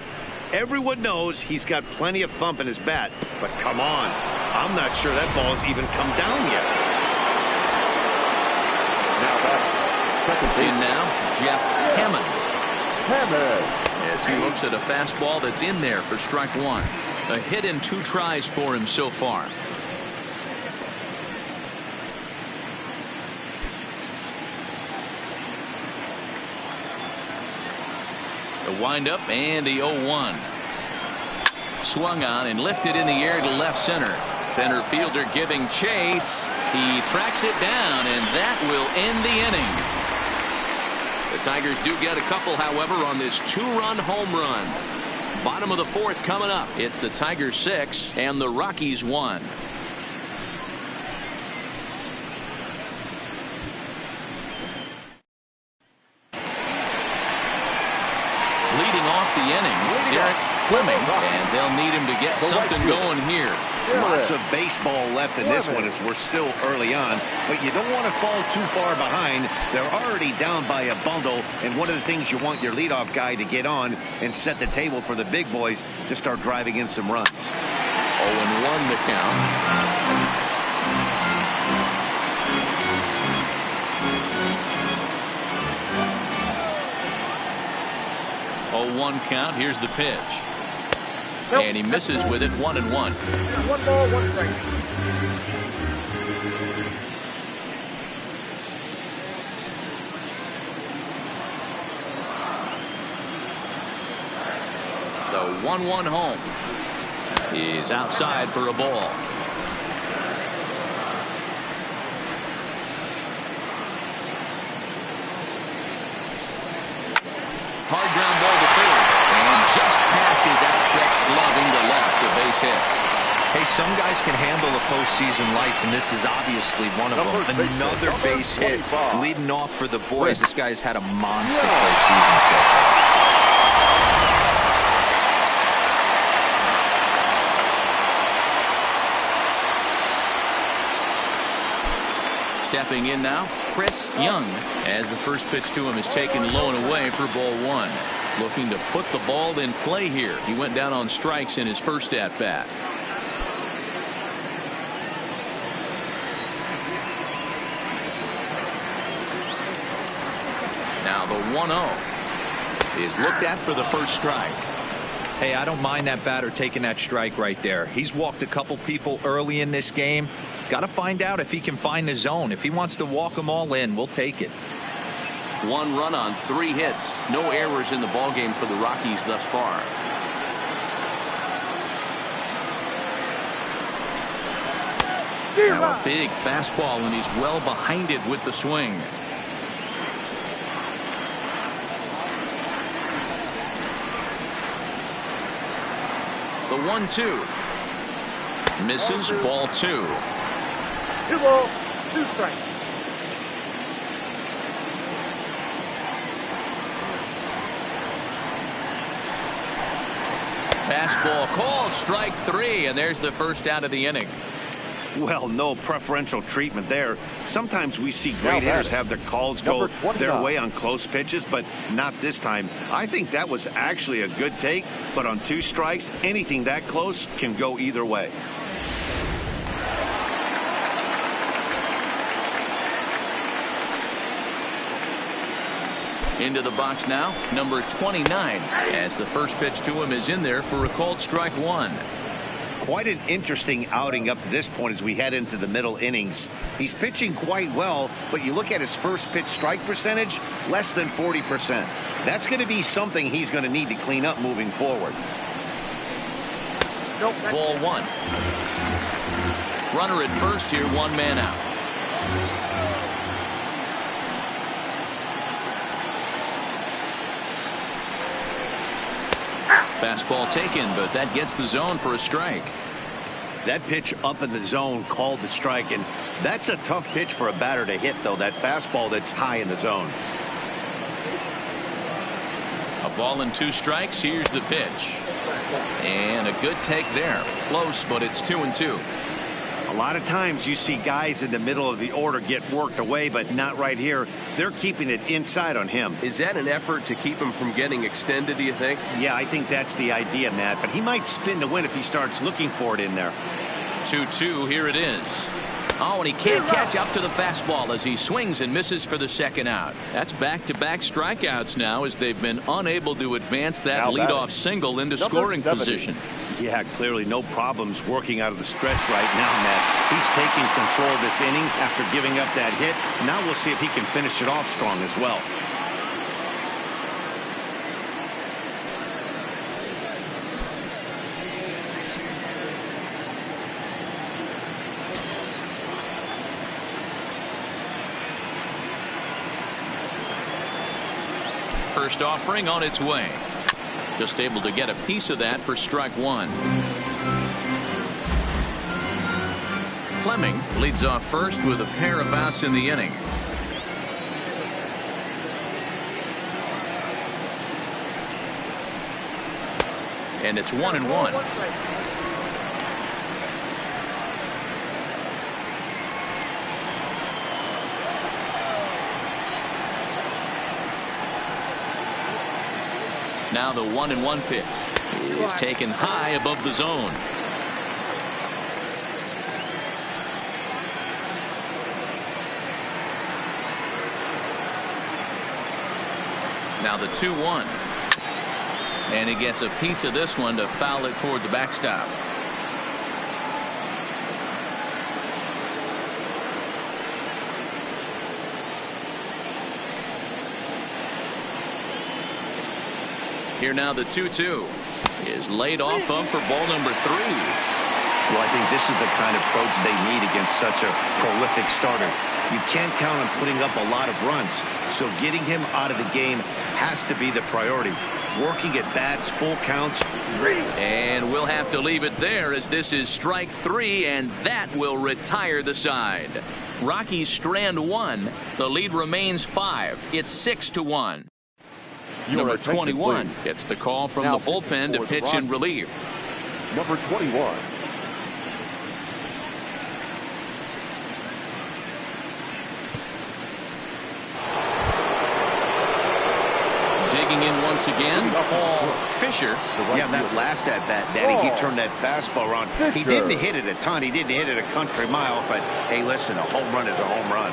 Everyone knows he's got plenty of thump in his bat, but come on, I'm not sure that ball's even come down yet. In now, Jeff Hammond. As he looks at a fastball that's in there for strike 1. A hit in 2 tries for him so far. The windup and the 0-1. Swung on and lifted in the air to left center. Center fielder giving chase. He tracks it down, and that will end the inning. The Tigers do get a couple, however, on this 2-run home run. Bottom of the 4th coming up. It's the Tigers 6 and the Rockies 1. Leading off the inning, Derek Fleming, and they'll need him to get something going here. Lots of baseball left in this one as we're still early on, but you don't want to fall too far behind. They're already down by a bundle, and one of the things you want your leadoff guy to get on and set the table for the big boys to start driving in some runs. 0-1 the count. Oh, 1 count. Here's the pitch. And he misses with it. 1-1. 1 ball, 1 strike. The 1-1 home. He's outside for a ball. Hard ground ball to third, and just past his outstretched glove into left, a base hit. Hey, some guys can handle the postseason lights, and this is obviously one of them. Another base hit leading off for the boys. This guy's had a monster postseason so far. Stepping in now, Chris Young, as the first pitch to him is taken low and away for ball 1. Looking to put the ball in play here. He went down on strikes in his first at bat. Now the 1-0 is looked at for the first strike. Hey, I don't mind that batter taking that strike right there. He's walked a couple people early in this game. Got to find out if he can find the zone. If he wants to walk them all in, we'll take it. 1 run on 3 hits. No errors in the ballgame for the Rockies thus far. Now a big fastball, and he's well behind it with the swing. The 1-2. Misses, ball 2. 2 balls, 2 strikes. Fastball called, strike 3, and there's the first out of the inning. Well, no preferential treatment there. Sometimes we see great hitters have their calls go their way on close pitches, but not this time. I think that was actually a good take, but on 2 strikes, anything that close can go either way. Into the box now, number 29, as the first pitch to him is in there for a called strike 1. Quite an interesting outing up to this point as we head into the middle innings. He's pitching quite well, but you look at his first pitch strike percentage, less than 40%. That's going to be something he's going to need to clean up moving forward. Ball one. Runner at first here, one man out. Fastball taken, but that gets the zone for a strike. That pitch up in the zone called the strike, and that's a tough pitch for a batter to hit, though, that fastball that's high in the zone. A ball and 2 strikes. Here's the pitch. And a good take there. Close, but it's 2-2. A lot of times you see guys in the middle of the order get worked away, but not right here. They're keeping it inside on him. Is that an effort to keep him from getting extended, do you think? Yeah, I think that's the idea, Matt. But he might spin to win if he starts looking for it in there. 2-2. Here it is. Oh, and he can't catch up to the fastball as he swings and misses for the second out. That's back-to-back strikeouts now as they've been unable to advance that leadoff single into scoring position. Yeah, clearly no problems working out of the stretch right now, Matt. He's taking control of this inning after giving up that hit. Now we'll see if he can finish it off strong as well. First offering on its way. Just able to get a piece of that for strike one. Fleming leads off first with a pair of outs in the inning. And it's 1-1. Now the 1-1 pitch is taken high above the zone. Now the 2-1. And he gets a piece of this one to foul it toward the backstop. Here now the 2-2 is laid off of for ball number 3. Well, I think this is the kind of approach they need against such a prolific starter. You can't count on putting up a lot of runs, so getting him out of the game has to be the priority. Working at bats, full counts. And we'll have to leave it there as this is strike 3, and that will retire the side. Rockies strand 1. The lead remains 5. It's 6-1. Number 21 gets the call from the bullpen to pitch in relief. Number 21. Digging in once again, Paul Fisher. Yeah, that last at bat, Daddy, he turned that fastball around. He didn't hit it a ton. He didn't hit it a country mile, but hey, listen, a home run is a home run.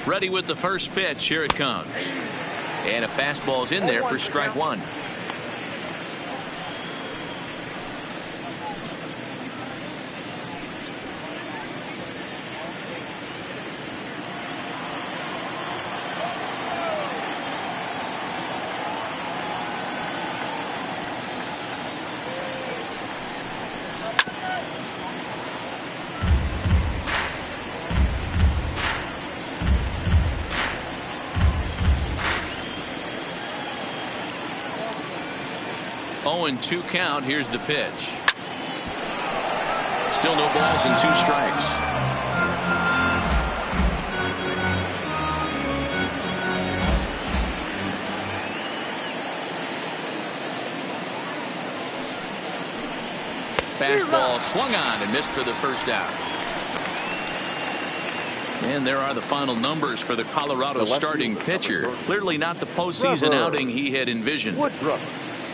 Ready with the first pitch. Here it comes. And a fastball's in there for strike 1. And 2 count. Here's the pitch. Still no balls and 2 strikes. Fastball swung on and missed for the first out. And there are the final numbers for the Colorado starting pitcher. Clearly not the postseason outing he had envisioned.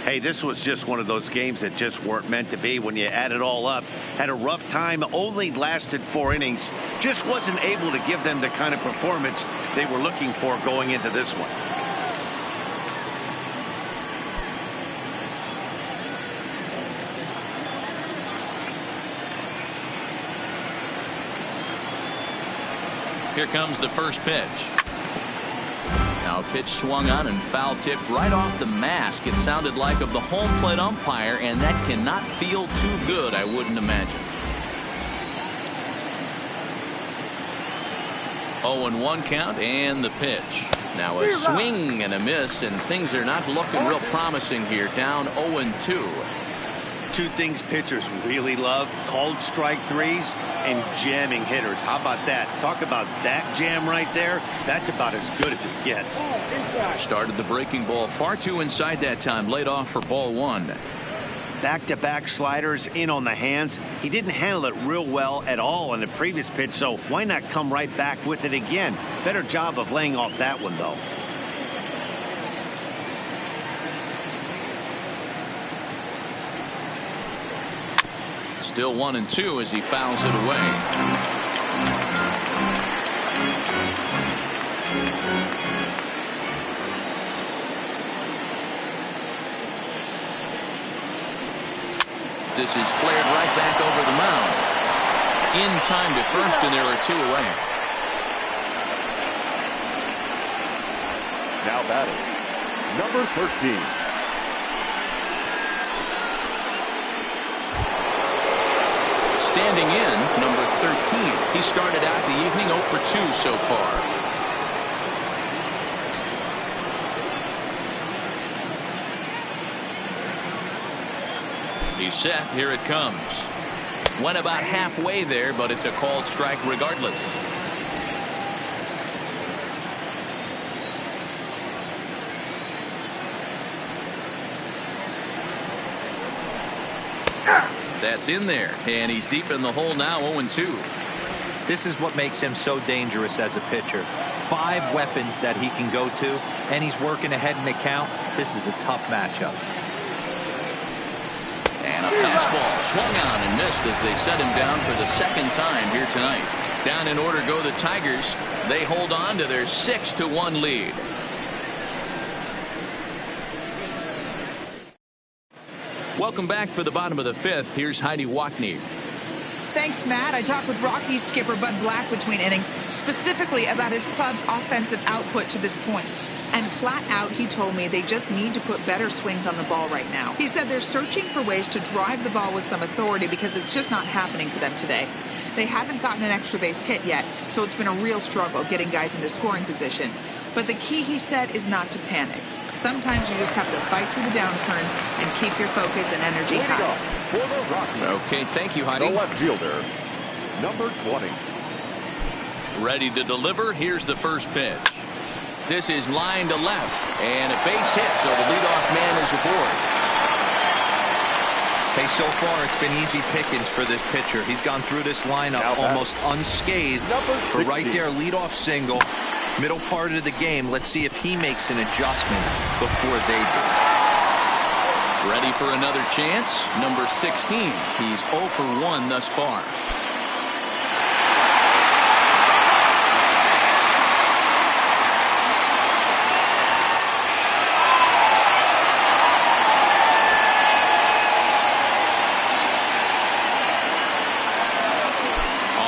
Hey, this was just one of those games that just weren't meant to be when you add it all up. Had a rough time, only lasted 4 innings. Just wasn't able to give them the kind of performance they were looking for going into this one. Here comes the first pitch. Now a pitch swung on and foul tipped right off the mask. It sounded like of the home plate umpire, and that cannot feel too good, I wouldn't imagine. 0-1 count and the pitch. Now a swing and a miss, and things are not looking real promising here. Down 0-2. Two things pitchers really love: called strike threes and jamming hitters. How about that? Talk about that jam right there. That's about as good as it gets. Started the breaking ball far too inside that time. Laid off for ball one. Back-to-back sliders in on the hands. He didn't handle it real well at all on the previous pitch, so why not come right back with it again? Better job of laying off that one, though. Still 1-2 as he fouls it away. This is flared right back over the mound. In time to first, and there are two away. Now batting, number 13. Standing in, number 13. He started out the evening 0 for 2 so far. He's set. Here it comes. Went about halfway there, but it's a called strike regardless. That's in there, and he's deep in the hole now. 0-2. This is what makes him so dangerous as a pitcher. 5 weapons that he can go to, and he's working ahead in the count. This is a tough matchup. And a fastball swung on and missed as they set him down for the second time here tonight. Down in order go the Tigers. They hold on to their 6-1 lead. Welcome back for the bottom of the 5th. Here's Heidi Watney. Thanks, Matt. I talked with Rockies skipper Bud Black between innings, specifically about his club's offensive output to this point. And flat out, he told me they just need to put better swings on the ball right now. He said they're searching for ways to drive the ball with some authority because it's just not happening for them today. They haven't gotten an extra base hit yet, so it's been a real struggle getting guys into scoring position. But the key, he said, is not to panic. Sometimes you just have to fight through the downturns and keep your focus and energy high. Okay, thank you, Heidi. The left fielder, number 20. Ready to deliver. Here's the first pitch. This is line to left, and a base hit, so the leadoff man is aboard. Hey, so far it's been easy pickings for this pitcher. He's gone through this lineup almost unscathed. But right there, leadoff single. Middle part of the game. Let's see if he makes an adjustment before they do. Ready for another chance. Number 16. He's 0 for 1 thus far.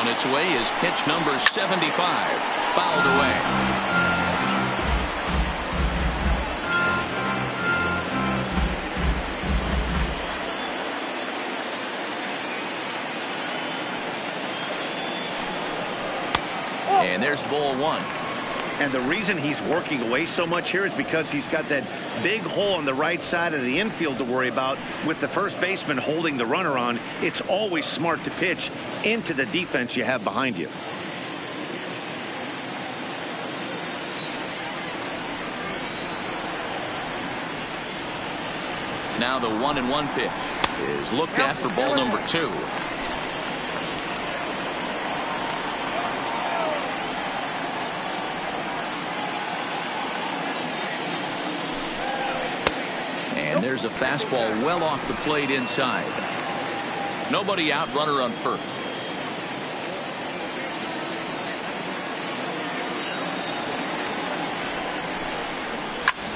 On its way is pitch number 75. Fouled away. And there's ball 1. And the reason he's working away so much here is because he's got that big hole on the right side of the infield to worry about with the first baseman holding the runner on. It's always smart to pitch into the defense you have behind you. Now the 1-1 pitch is looked at for ball number 2. And there's a fastball well off the plate inside. Nobody out, runner on first.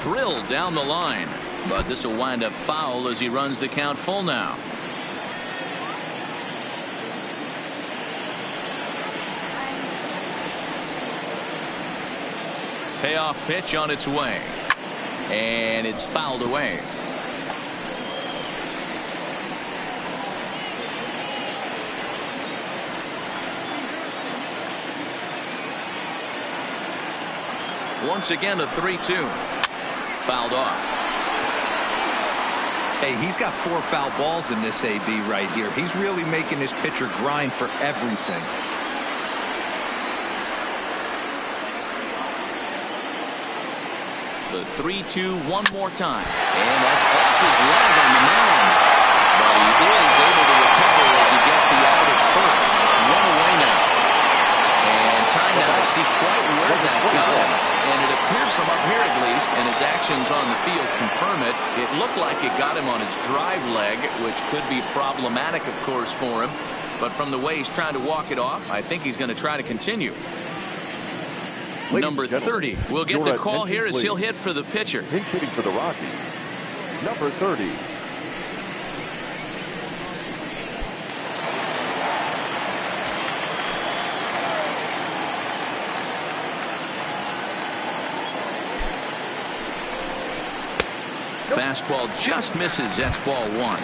Drilled down the line. But this will wind up foul as he runs the count full now. Payoff pitch on its way. And it's fouled away. Once again, a 3-2. Fouled off. Hey, he's got 4 foul balls in this AB right here. He's really making his pitcher grind for everything. The 3-2 one more time. And that's off his leg on the mound. But he is able to recover as he gets the out at first. 1 away now. And time now to see quite where that got him. And it appeared from up here at least, and his actions on the field confirm it. It looked like it got him on his drive leg, which could be problematic, of course, for him. But from the way he's trying to walk it off, I think he's going to try to continue. Number 30 will get the call here as he'll hit for the pitcher. Hitting for the Rockies, number 30. Fastball just misses. That's ball 1.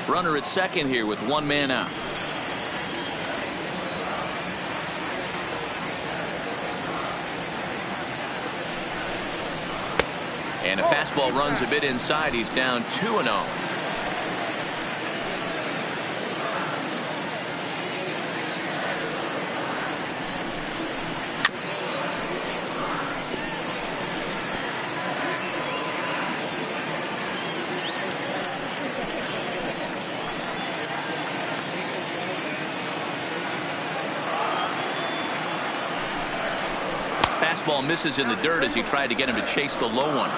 Runner at second here with 1 man out. And a fastball runs a bit inside. He's down 2-0. Fastball misses in the dirt as he tried to get him to chase the low one.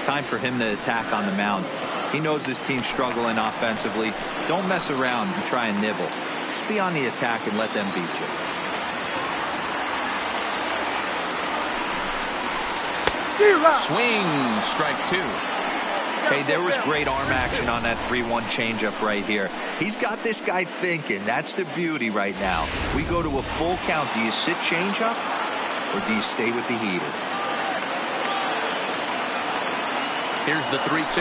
Time for him to attack on the mound. He knows this team's struggling offensively. Don't mess around and try and nibble. Just be on the attack and let them beat you. Swing, strike 2. Hey, there was great arm action on that 3-1 changeup right here. He's got this guy thinking. That's the beauty right now. We go to a full count. Do you sit changeup or do you stay with the heater? Here's the 3-2.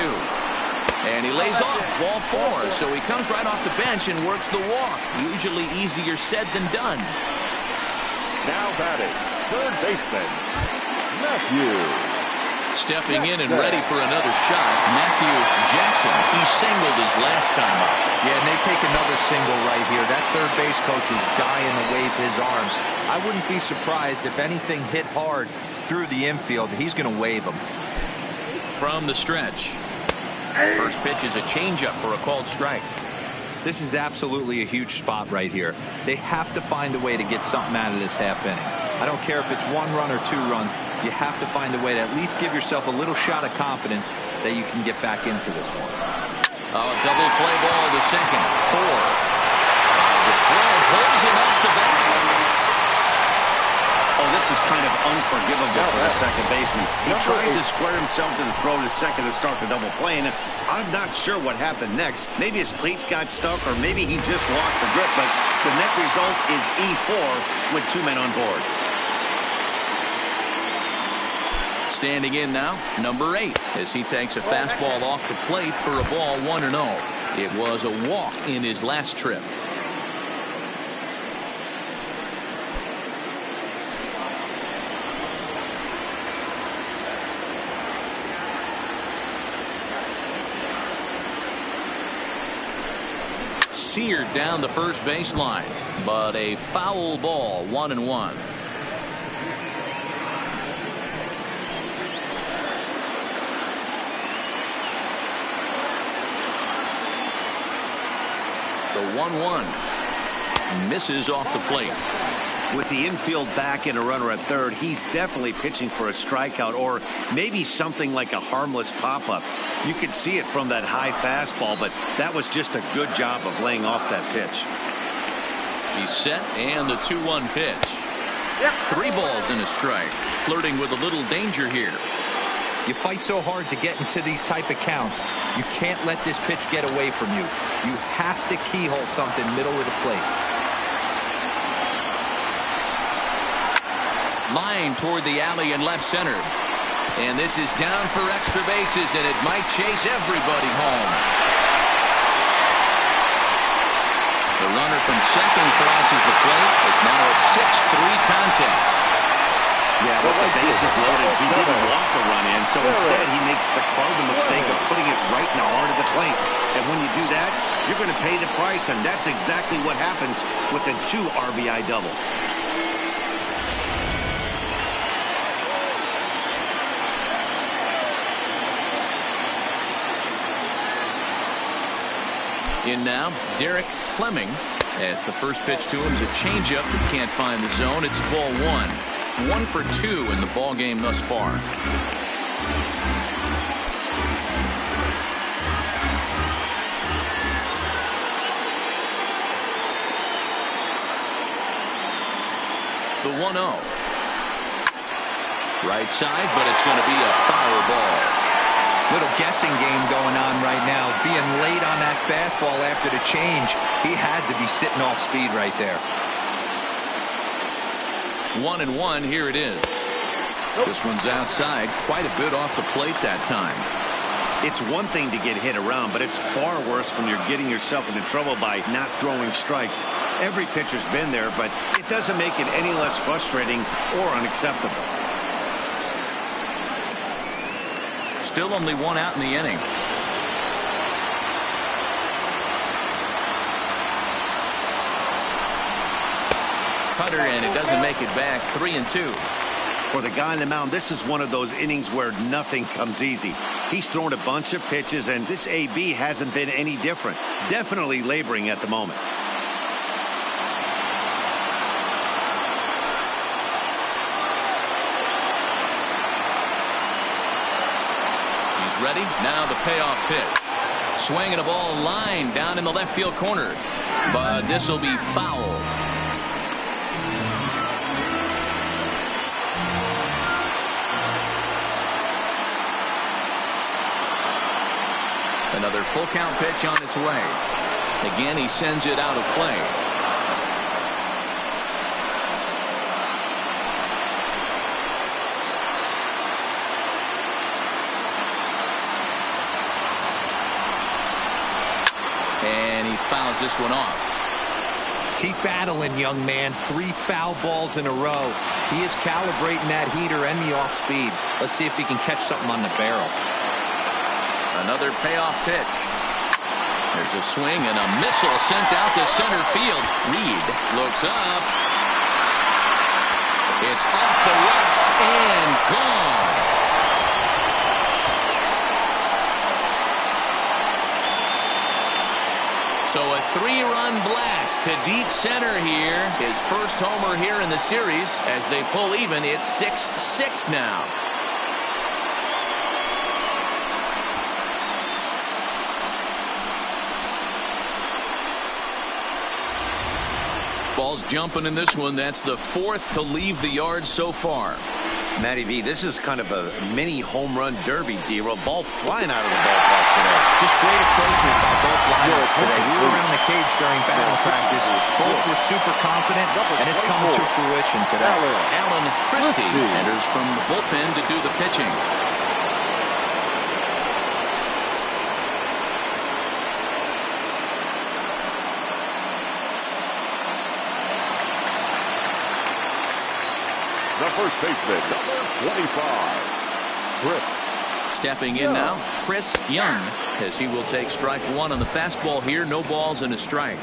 And he lays off ball 4. So he comes right off the bench and works the walk. Usually easier said than done. Now batting, third baseman, Matthew. Stepping in and ready for another shot, Matthew Jackson. He singled his last time up. Yeah, and they take another single right here. That third base coach is dying to wave his arms. I wouldn't be surprised if anything hit hard through the infield. He's going to wave them. From the stretch. First pitch is a changeup for a called strike. This is absolutely a huge spot right here. They have to find a way to get something out of this half inning. I don't care if it's 1 run or 2 runs. You have to find a way to at least give yourself a little shot of confidence that you can get back into this one. Oh, double play ball to second. 4. The throw holds him off the bat. Oh, this is kind of unforgivable for the second baseman. He tries to square himself to the throw to second to start the double play, and I'm not sure what happened next. Maybe his cleats got stuck, or maybe he just lost the grip, but the net result is E4 with 2 men on board. Standing in now, number 8, as he takes a fastball off the plate for a ball 1-0. It was a walk in his last trip. Seared down the first baseline, but a foul ball, 1-1. The 1-1 misses off the plate. With the infield back and a runner at third, he's definitely pitching for a strikeout or maybe something like a harmless pop-up. You could see it from that high fastball, but that was just a good job of laying off that pitch. He's set, and the 2-1 pitch. 3 balls and a strike. Flirting with a little danger here. You fight so hard to get into these type of counts. You can't let this pitch get away from you. You have to keyhole something middle of the plate. Line toward the alley and left center. And this is down for extra bases, and it might chase everybody home. The runner from second crosses the plate. It's now a 6-3 contest. Yeah, with the bases loaded, he didn't want the run in, so instead he makes the cardinal mistake of putting it right in the heart of the plate. And when you do that, you're going to pay the price, and that's exactly what happens with a 2 RBI double. In now, Derek Fleming, as the first pitch to him is a changeup that can't find the zone. It's ball 1. 1 for 2 in the ball game thus far. The 1-0. Right side, but it's going to be a foul ball. Little guessing game going on right now. Being late on that fastball after the change. He had to be sitting off speed right there. 1-1. Here it is. This one's outside. Quite a bit off the plate that time. It's one thing to get hit around, but it's far worse when you're getting yourself into trouble by not throwing strikes. Every pitcher's been there, but it doesn't make it any less frustrating or unacceptable. Still only 1 out in the inning. Cutter, and it doesn't make it back. 3-2. For the guy on the mound, this is one of those innings where nothing comes easy. He's thrown a bunch of pitches, and this AB hasn't been any different. Definitely laboring at the moment. Ready? Now the payoff pitch. Swinging a ball line down in the left field corner. But this will be foul. Another full count pitch on its way. Again, he sends it out of play. Fouls this one off. Keep battling, young man. 3 foul balls in a row. He is calibrating that heater and the off speed. Let's see if he can catch something on the barrel. Another payoff pitch. There's a swing and a missile sent out to center field. Reed looks up. It's off the rocks and gone. So a 3-run blast to deep center here. His first homer here in the series. As they pull even, it's 6-6 now. Ball's jumping in this one. That's the 4th to leave the yard so far. Matty V, this is kind of a mini home run derby deal. A ball flying out of the ballpark today. Just great approaches by both lineups today. We were around the cage during batting practice. Both were super confident, and it's coming to fruition today. Alan Christie enters from the bullpen to do the pitching. The first baseman, number 25, Chris. Stepping in now, Chris Young, as he will take strike 1 on the fastball here. No balls and a strike.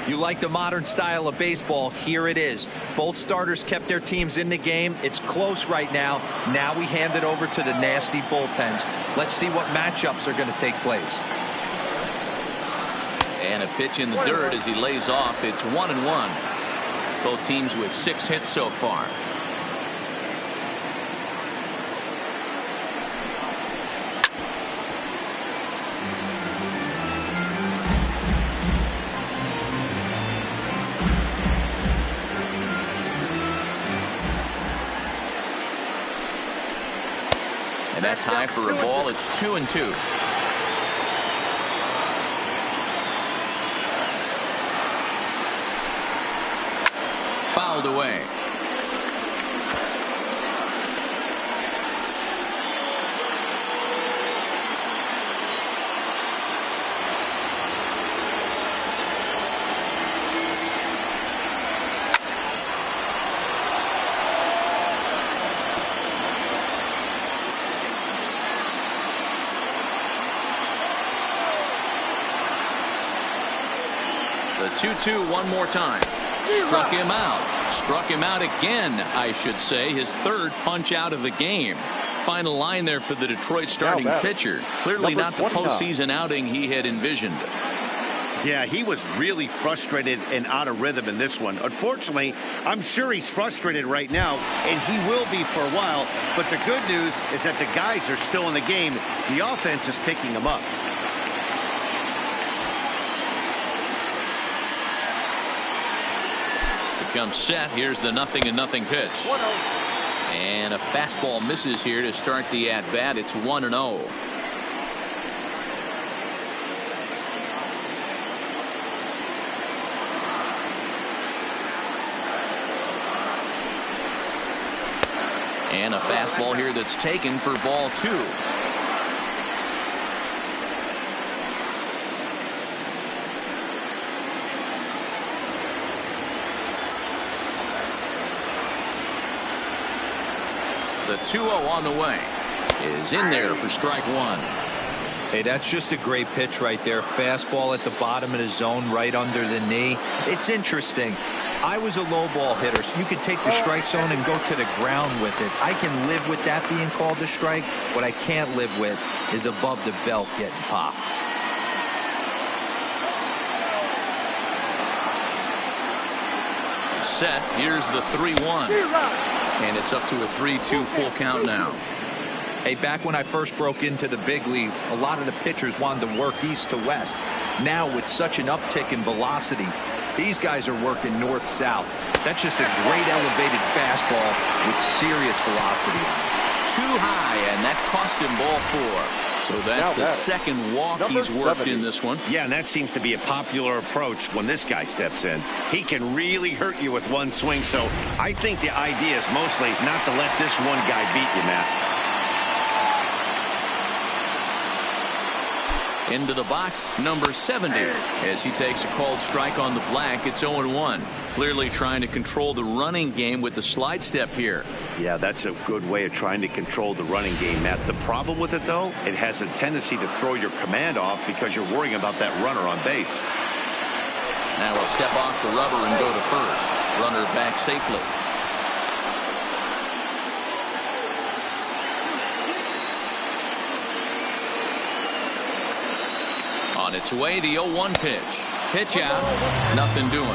You like the modern style of baseball? Here it is. Both starters kept their teams in the game. It's close right now. Now we hand it over to the nasty bullpens. Let's see what matchups are going to take place. And a pitch in the dirt as he lays off. It's 1-1. Both teams with 6 hits so far. And that's high for a ball. It's 2-2. Fouled away. The 2-2 one more time. Struck him out. Struck him out again, I should say. His third punch out of the game. Final line there for the Detroit starting pitcher. Clearly not the postseason outing he had envisioned. Yeah, he was really frustrated and out of rhythm in this one. Unfortunately, I'm sure he's frustrated right now, and he will be for a while. But the good news is that the guys are still in the game. The offense is picking them up. Comes set. Here's the 0-0 pitch. And a fastball misses here to start the at bat. It's 1-0. And a fastball here that's taken for ball 2. The 2-0 on the way is in there for strike one. Hey, that's just a great pitch right there. Fastball at the bottom of the zone, right under the knee. It's interesting. I was a low ball hitter, so you could take the strike zone and go to the ground with it. I can live with that being called a strike. What I can't live with is above the belt getting popped. Set. Here's the 3-1. And it's up to a 3-2 full count now. Hey, back when I first broke into the big leagues, a lot of the pitchers wanted to work east to west. Now, with such an uptick in velocity, these guys are working north-south. That's just a great elevated fastball with serious velocity. Too high, and that cost him ball 4. So that's the second walk he's worked in this one. Yeah, and that seems to be a popular approach when this guy steps in. He can really hurt you with one swing, so I think the idea is mostly not to let this one guy beat you, Matt. Into the box, number 70, as he takes a called strike on the black. It's 0-1. Clearly trying to control the running game with the slide step here. Yeah, that's a good way of trying to control the running game, Matt. The problem with it, though, it has a tendency to throw your command off because you're worrying about that runner on base. Now he'll step off the rubber and go to first. Runner back safely. On its way, the 0-1 pitch. Pitch out. Nothing doing.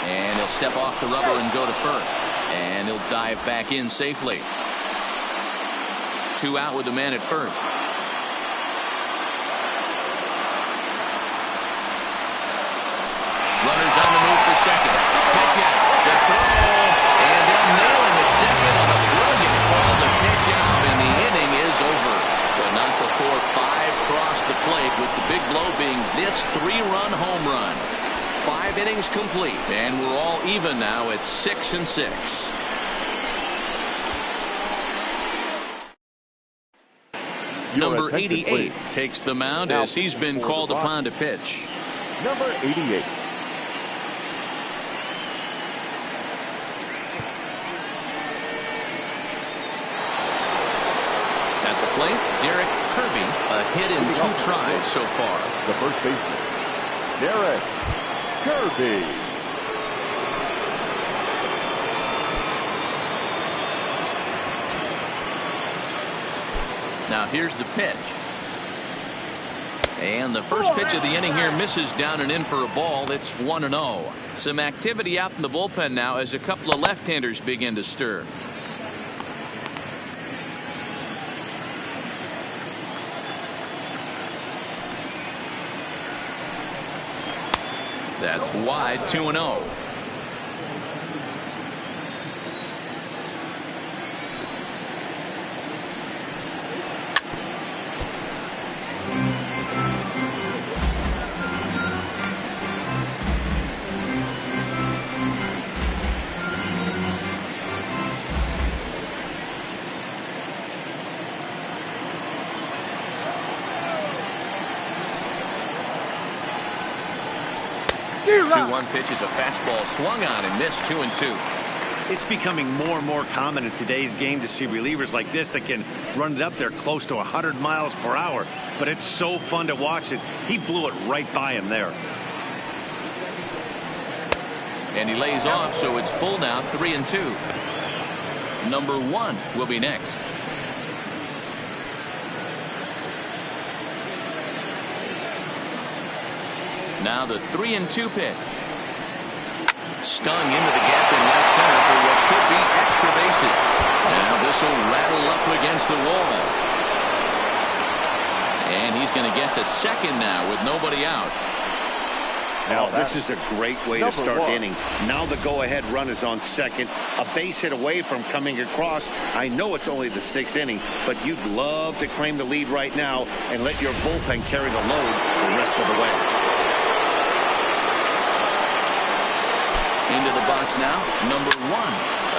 And he'll step off the rubber and go to first. And he'll dive back in safely. 2 out with the man at first. Runners on the move for second. Pitch out. The throw. And they'll nail him at second on a brilliant call to pitch out. And the inning is over. But not before 5 crossed the plate, with the big blow being this 3-run home run. 5 innings complete. And we're all even now at 6-6. Number 88 takes the mound as he's been called upon to pitch. Number 88. At the plate, Derek Kirby, a hit in 2 tries so far. The first baseman, Derek Kirby. Now here's the pitch. And the first pitch of the inning here misses down and in for a ball. It's 1-0. Some activity out in the bullpen now as a couple of left-handers begin to stir. That's wide, 2-0. One pitch is a fastball swung on and missed, 2-2. It's becoming more and more common in today's game to see relievers like this that can run it up there close to 100 miles per hour. But it's so fun to watch it. He blew it right by him there. And he lays off, so it's full now, 3-2. Number 1 will be next. Now the 3-2 pitch. Stung into the gap in right center for what should be extra bases. Now this will rattle up against the wall. And he's going to get to second now with nobody out. Now this is a great way to start the inning. Now the go-ahead run is on second. A base hit away from coming across. I know it's only the 6th inning, but you'd love to claim the lead right now and let your bullpen carry the load the rest of the way. Into the box now, number 1.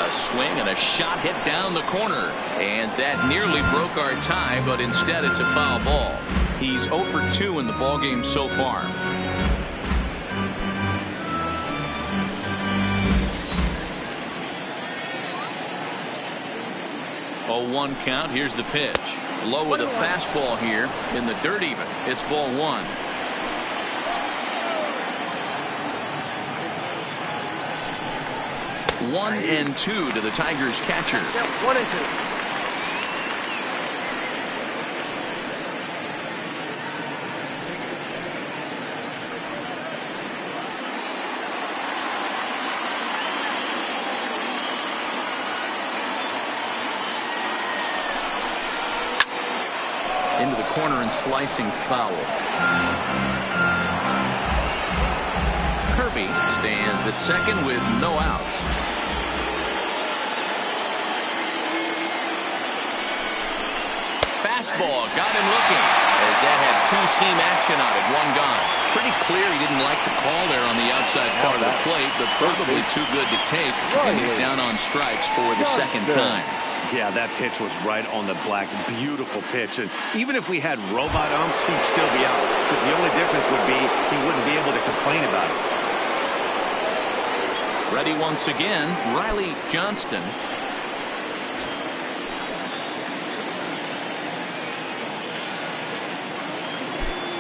A swing and a shot hit down the corner. And that nearly broke our tie, but instead it's a foul ball. He's 0 for 2 in the ballgame so far. 0-1 count. Here's the pitch. Low with a fastball here in the dirt even. It's ball 1. One and 2 to the Tigers catcher. 1 and 2. Into the corner and slicing foul. Kirby stands at second with no outs. Fastball got him looking as that had 2-seam action on it. 1 gone. Pretty clear he didn't like the call there on the outside part of the plate, but probably too good to take, and he's down on strikes for the second time. Yeah, that pitch was right on the black. Beautiful pitch. And even if we had robot umps, he'd still be out. But the only difference would be he wouldn't be able to complain about it. Ready once again, Riley Johnston.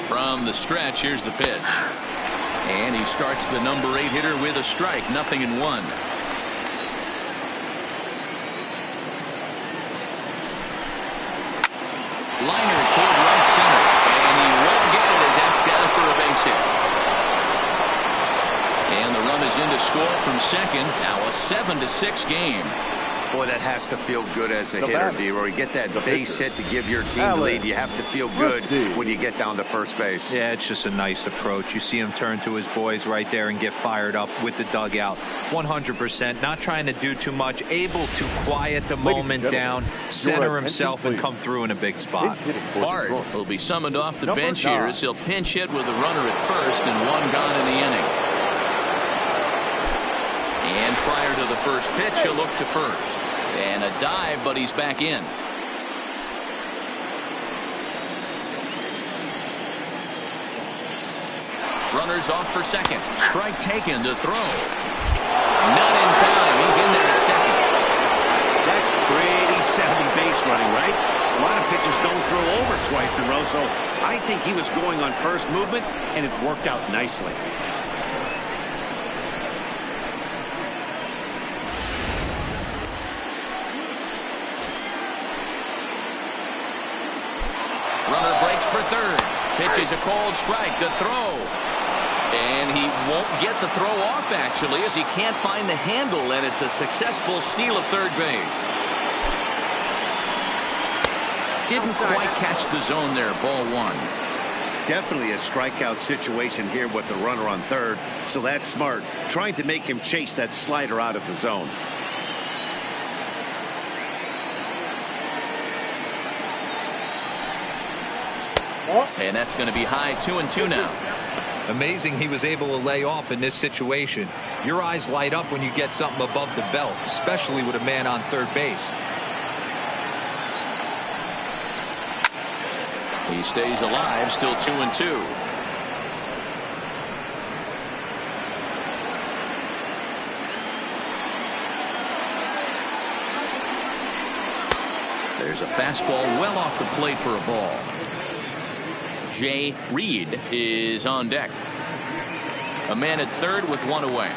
From the stretch, here's the pitch. And he starts the number 8 hitter with a strike, 0-1. Liner toward right center, and he won't get it as that's down for a base hit. And the run is in to score from second. Now a 7-6 game. Boy, that has to feel good as a hitter, D-Roy. Get that base hit to give your team the lead. You have to feel good when you get down to first base. Yeah, it's just a nice approach. You see him turn to his boys right there and get fired up with the dugout. 100%, not trying to do too much, able to quiet the moment down, center himself, and come through in a big spot. Bart will be summoned off the bench here as he'll pinch hit with a runner at first and 1 gone in the inning. And prior to the first pitch, he'll look to first. And a dive, but he's back in. Runners off for second. Strike taken to throw. Not in time. He's in there at second. That's pretty savvy base running, right? A lot of pitchers don't throw over twice in a row, so I think he was going on first movement, and it worked out nicely. Runner breaks for third. Pitches a cold strike. The throw. And he won't get the throw off, actually, as he can't find the handle, and it's a successful steal of third base. Didn't quite catch the zone there. Ball 1. Definitely a strikeout situation here with the runner on third, so that's smart. Trying to make him chase that slider out of the zone. And that's going to be high 2-2 now. Amazing he was able to lay off in this situation. Your eyes light up when you get something above the belt, especially with a man on third base. He stays alive, still 2-2. There's a fastball well off the plate for a ball. Jay Reed is on deck. A man at third with one away.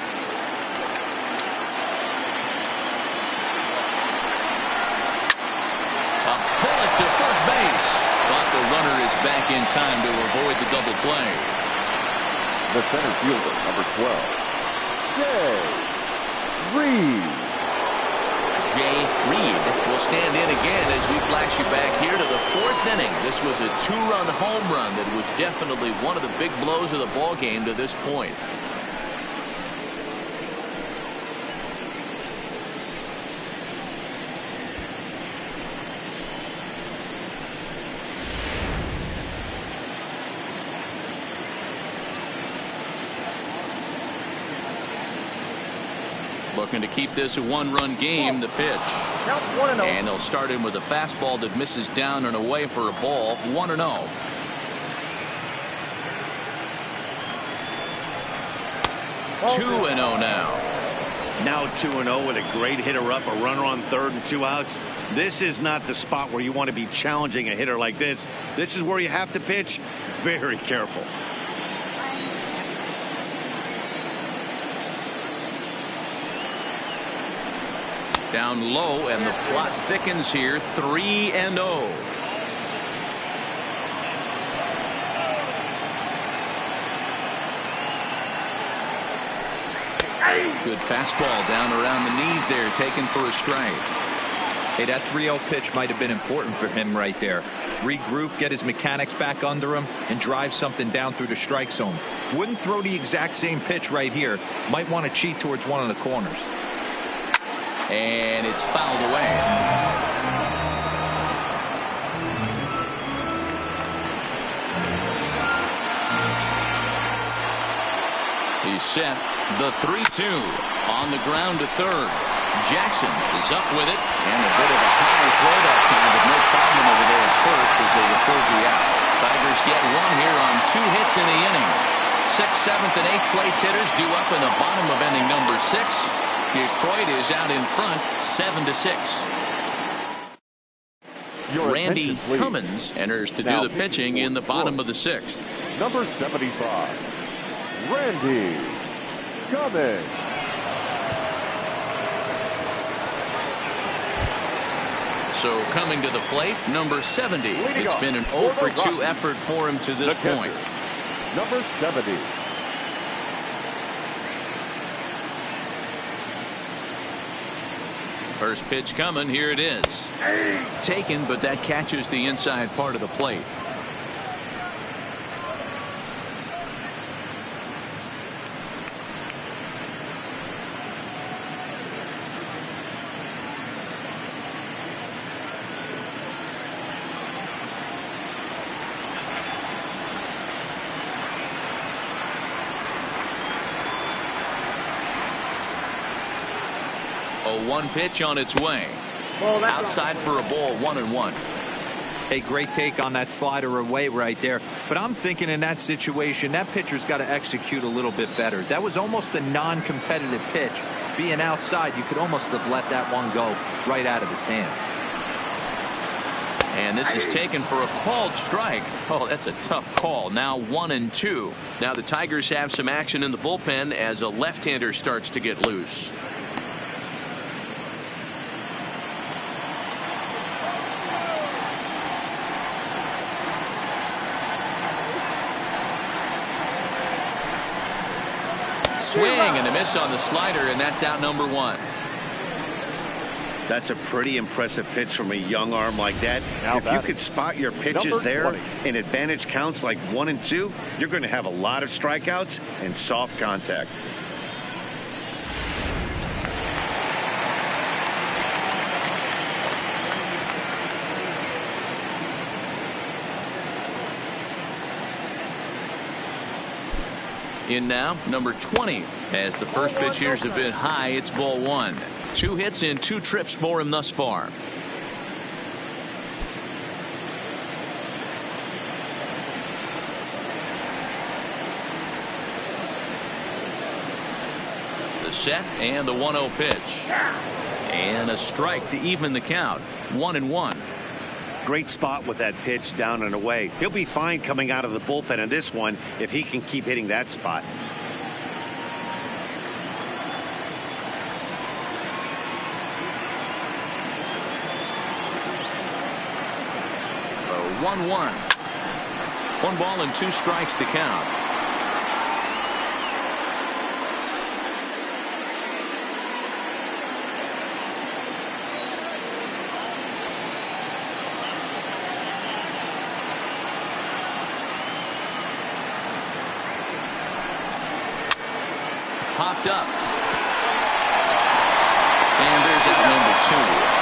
A bullet to first base. But the runner is back in time to avoid the double play. The center fielder, number 12, Jay Reed. Jay Reed will stand in again as we flash you back here to the fourth inning. This was a two-run home run that was definitely one of the big blows of the ball game to this point. Looking to keep this a one-run game. The pitch. And they'll start him with a fastball that misses down and away for a ball. 1-0. 2-0 now. Now 2-0 with a great hitter up, a runner on third and 2 outs. This is not the spot where you want to be challenging a hitter like this. This is where you have to pitch very careful. Down low, and the plot thickens here. 3-0. Good fastball down around the knees there, taken for a strike. Hey, that 3-0 pitch might have been important for him right there. Regroup, get his mechanics back under him, and drive something down through the strike zone. Wouldn't throw the exact same pitch right here. Might want to cheat towards one of the corners. And it's fouled away. He's set. The 3-2 on the ground to third. Jackson is up with it, and a bit of a high throw that time, but no problem over there at first as they record the out. Tigers get one here on 2 hits in the inning. 6th, 7th, and 8th place hitters due up in the bottom of inning number 6. Detroit is out in front 7-6. Randy Cummins enters to do the pitching in the bottom of the 6th. Number 75, Randy Cummins. So coming to the plate, number 70. It's been an 0-for-2 effort for him to this point. Number 70. First pitch coming. Here it is. Taken, but that catches the inside part of the plate. One pitch on its way. Outside for a ball, 1-1. Hey, great take on that slider away right there. But I'm thinking in that situation, that pitcher's got to execute a little bit better. That was almost a non-competitive pitch. Being outside, you could almost have let that one go right out of his hand. And this is taken for a called strike. Oh, that's a tough call. Now 1-2. Now the Tigers have some action in the bullpen as a left-hander starts to get loose. Swing and a miss on the slider, and that's out number 1. That's a pretty impressive pitch from a young arm like that. Now if you could spot your pitches number there 20. in advantage counts like 1 and 2, you're going to have a lot of strikeouts and soft contact. In now, number 20. As the first pitch here is a bit high, it's ball 1. 2 hits and 2 trips for him thus far. The set and the 1-0 pitch. And a strike to even the count. 1-1. Great spot with that pitch down and away. He'll be fine coming out of the bullpen in this one if he can keep hitting that spot. So 1-1. 1 ball and 2 strikes to count. Popped up. And there's out number 2.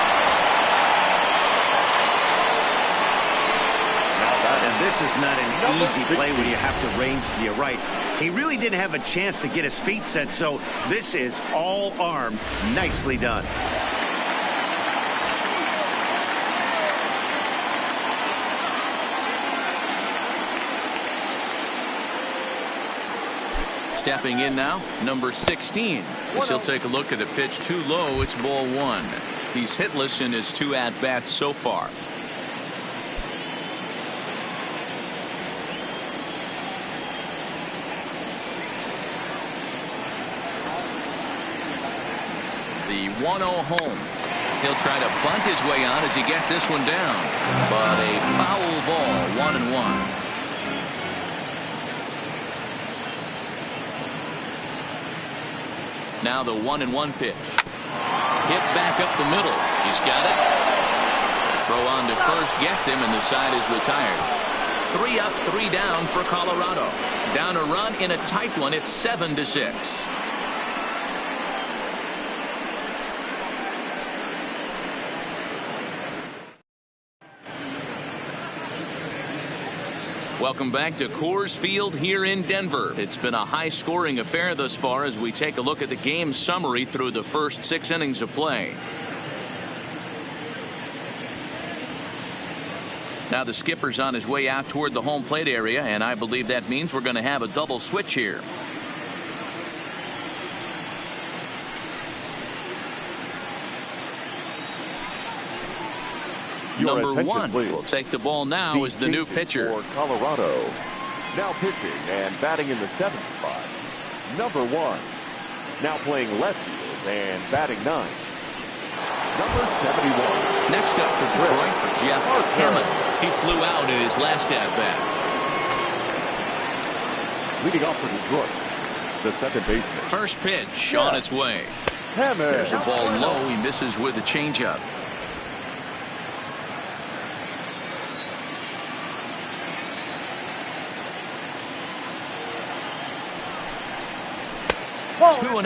And this is not an easy play when you have to range to your right. He really didn't have a chance to get his feet set, so this is all arm. Nicely done. Stepping in now, number 16. As he'll take a look at a pitch too low, it's ball 1. He's hitless in his 2 at-bats so far. The 1-0 home. He'll try to bunt his way on as he gets this one down. But a foul ball, 1-1. Now the 1-1 pitch. Hit back up the middle. He's got it. Throw on to first gets him, and the side is retired. 3 up, 3 down for Colorado. Down a run in a tight one. It's 7-6. Welcome back to Coors Field here in Denver. It's been a high-scoring affair thus far as we take a look at the game summary through the first 6 innings of play. Now the skipper's on his way out toward the home plate area, and I believe that means we're going to have a double switch here. Number 1 will take the ball now as the new pitcher. For Colorado. Now pitching and batting in the 7th spot. Number 1. Now playing left field and batting 9. Number 71. Next up for Detroit, Jeff Hammond. He flew out in his last at-bat. Leading off for Detroit, the second baseman. First pitch on its way. Hammond. There's a ball low. He misses with a changeup. Ball. 2-0.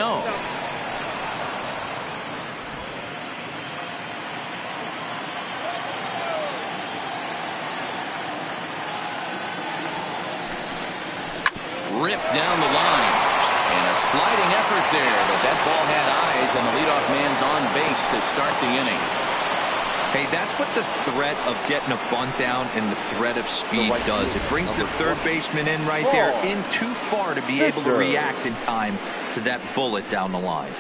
Ripped down the line. And a sliding effort there, but that ball had eyes, and the leadoff man's on base to start the inning. Hey, that's what the threat of getting a bunt down and the threat of speed does. It brings the third baseman in right there in too far to be able to react in time to that bullet down the line.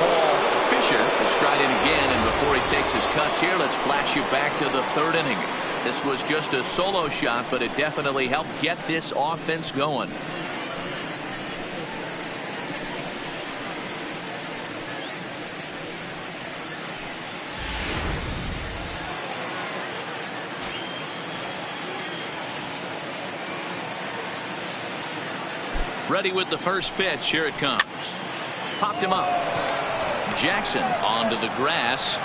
Paul Fisher will stride in again, and before he takes his cuts here, let's flash you back to the 3rd inning. This was just a solo shot, but it definitely helped get this offense going. Ready with the first pitch. Here it comes. Popped him up. Jackson onto the grass.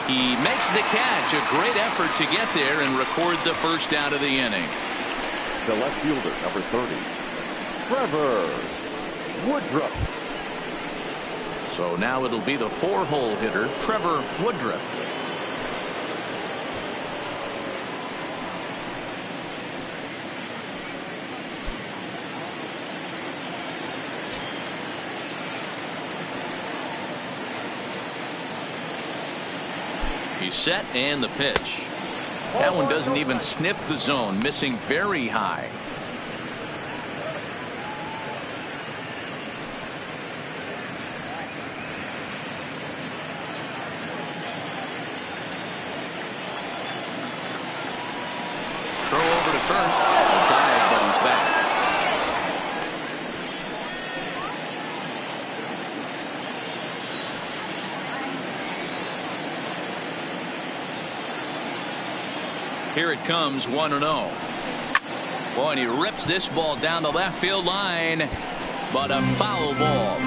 He makes the catch. A great effort to get there and record the first out of the inning. The left fielder, number 30, Trevor Woodruff. So now it'll be the 4-hole hitter, Trevor Woodruff. He's set and the pitch. That one doesn't even sniff the zone, missing very high. Throw over to first. A dive, but he's back. Here it comes, 1-0. Boy, and he rips this ball down the left field line, but a foul ball.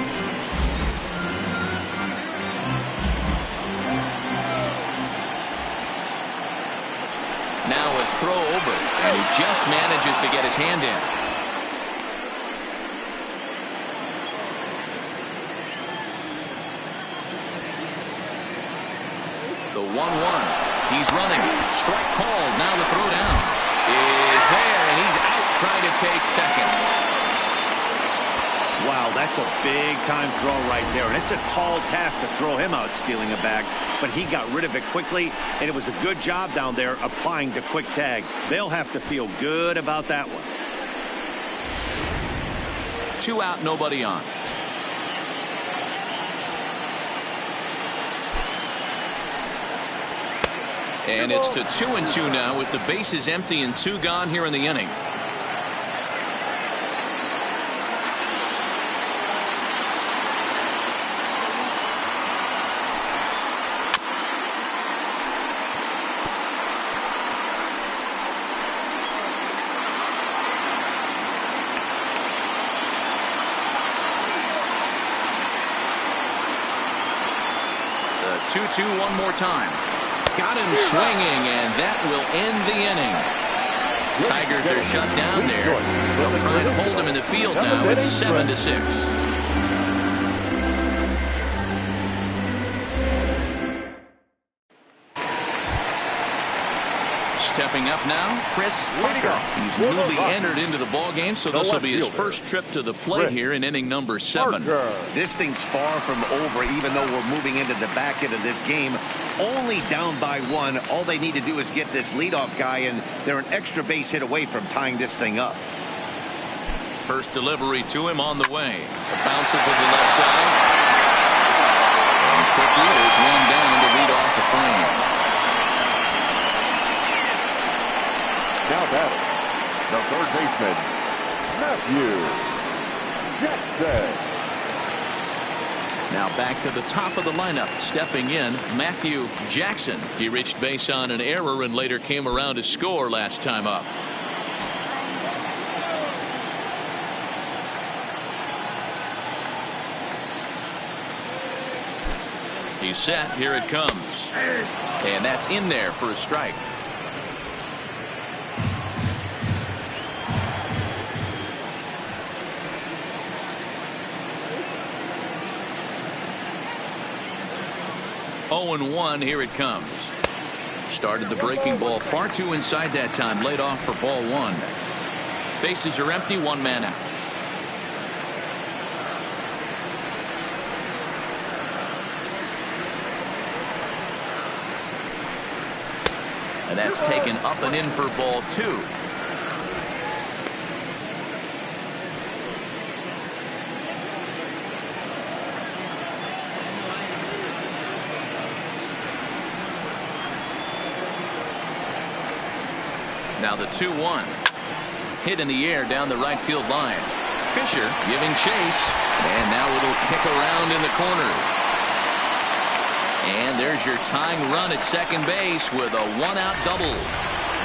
Now a throw over, and he just manages to get his hand in. The 1-1. He's running. Strike called. Now the throw down is there, and he's out trying to take second. Wow, that's a big-time throw right there, and it's a tall task to throw him out stealing a bag, but he got rid of it quickly, and it was a good job down there applying the quick tag. They'll have to feel good about that one. 2 out, nobody on. And it's to 2-2 now with the bases empty and 2 gone here in the inning. The 2-2 one more time. Got him swinging, and that will end the inning. Tigers are shut down there. They'll try and hold him in the field now. It's 7-6. Stepping up now, Chris Parker. He's newly entered into the ballgame, so this will be his first trip to the plate here in inning number 7. This thing's far from over, even though we're moving into the back end of this game. Only down by 1. All they need to do is get this leadoff guy, and they're an extra base hit away from tying this thing up. First delivery to him on the way. A bouncer to the left side. And quickly there's one down to lead off the frame. Now batting, the third baseman, Matthew Jackson. Now back to the top of the lineup. Stepping in, Matthew Jackson. He reached base on an error and later came around to score last time up. He's set. Here it comes. And that's in there for a strike. Oh, 0-1. Here it comes. Started the breaking ball far too inside that time. Laid off for ball 1. Bases are empty. 1 man out. And that's taken up and in for ball 2. Now the 2-1. Hit in the air down the right field line. Fisher giving chase. And now it'll kick around in the corner. And there's your tying run at second base with a 1-out double.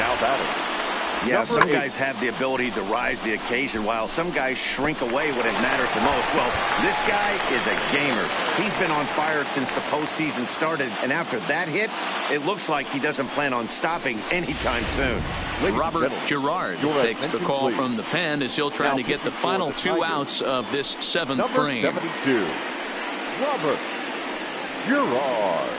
Now batting, Yeah, Number some 8. guys have the ability to rise to the occasion while some guys shrink away when it matters the most. Well, this guy is a gamer. He's been on fire since the postseason started, and after that hit, it looks like he doesn't plan on stopping anytime soon. Robert Girard takes the call from the pen as he'll try to get the final 2 outs of this 7th Number frame. 72, Robert Girard.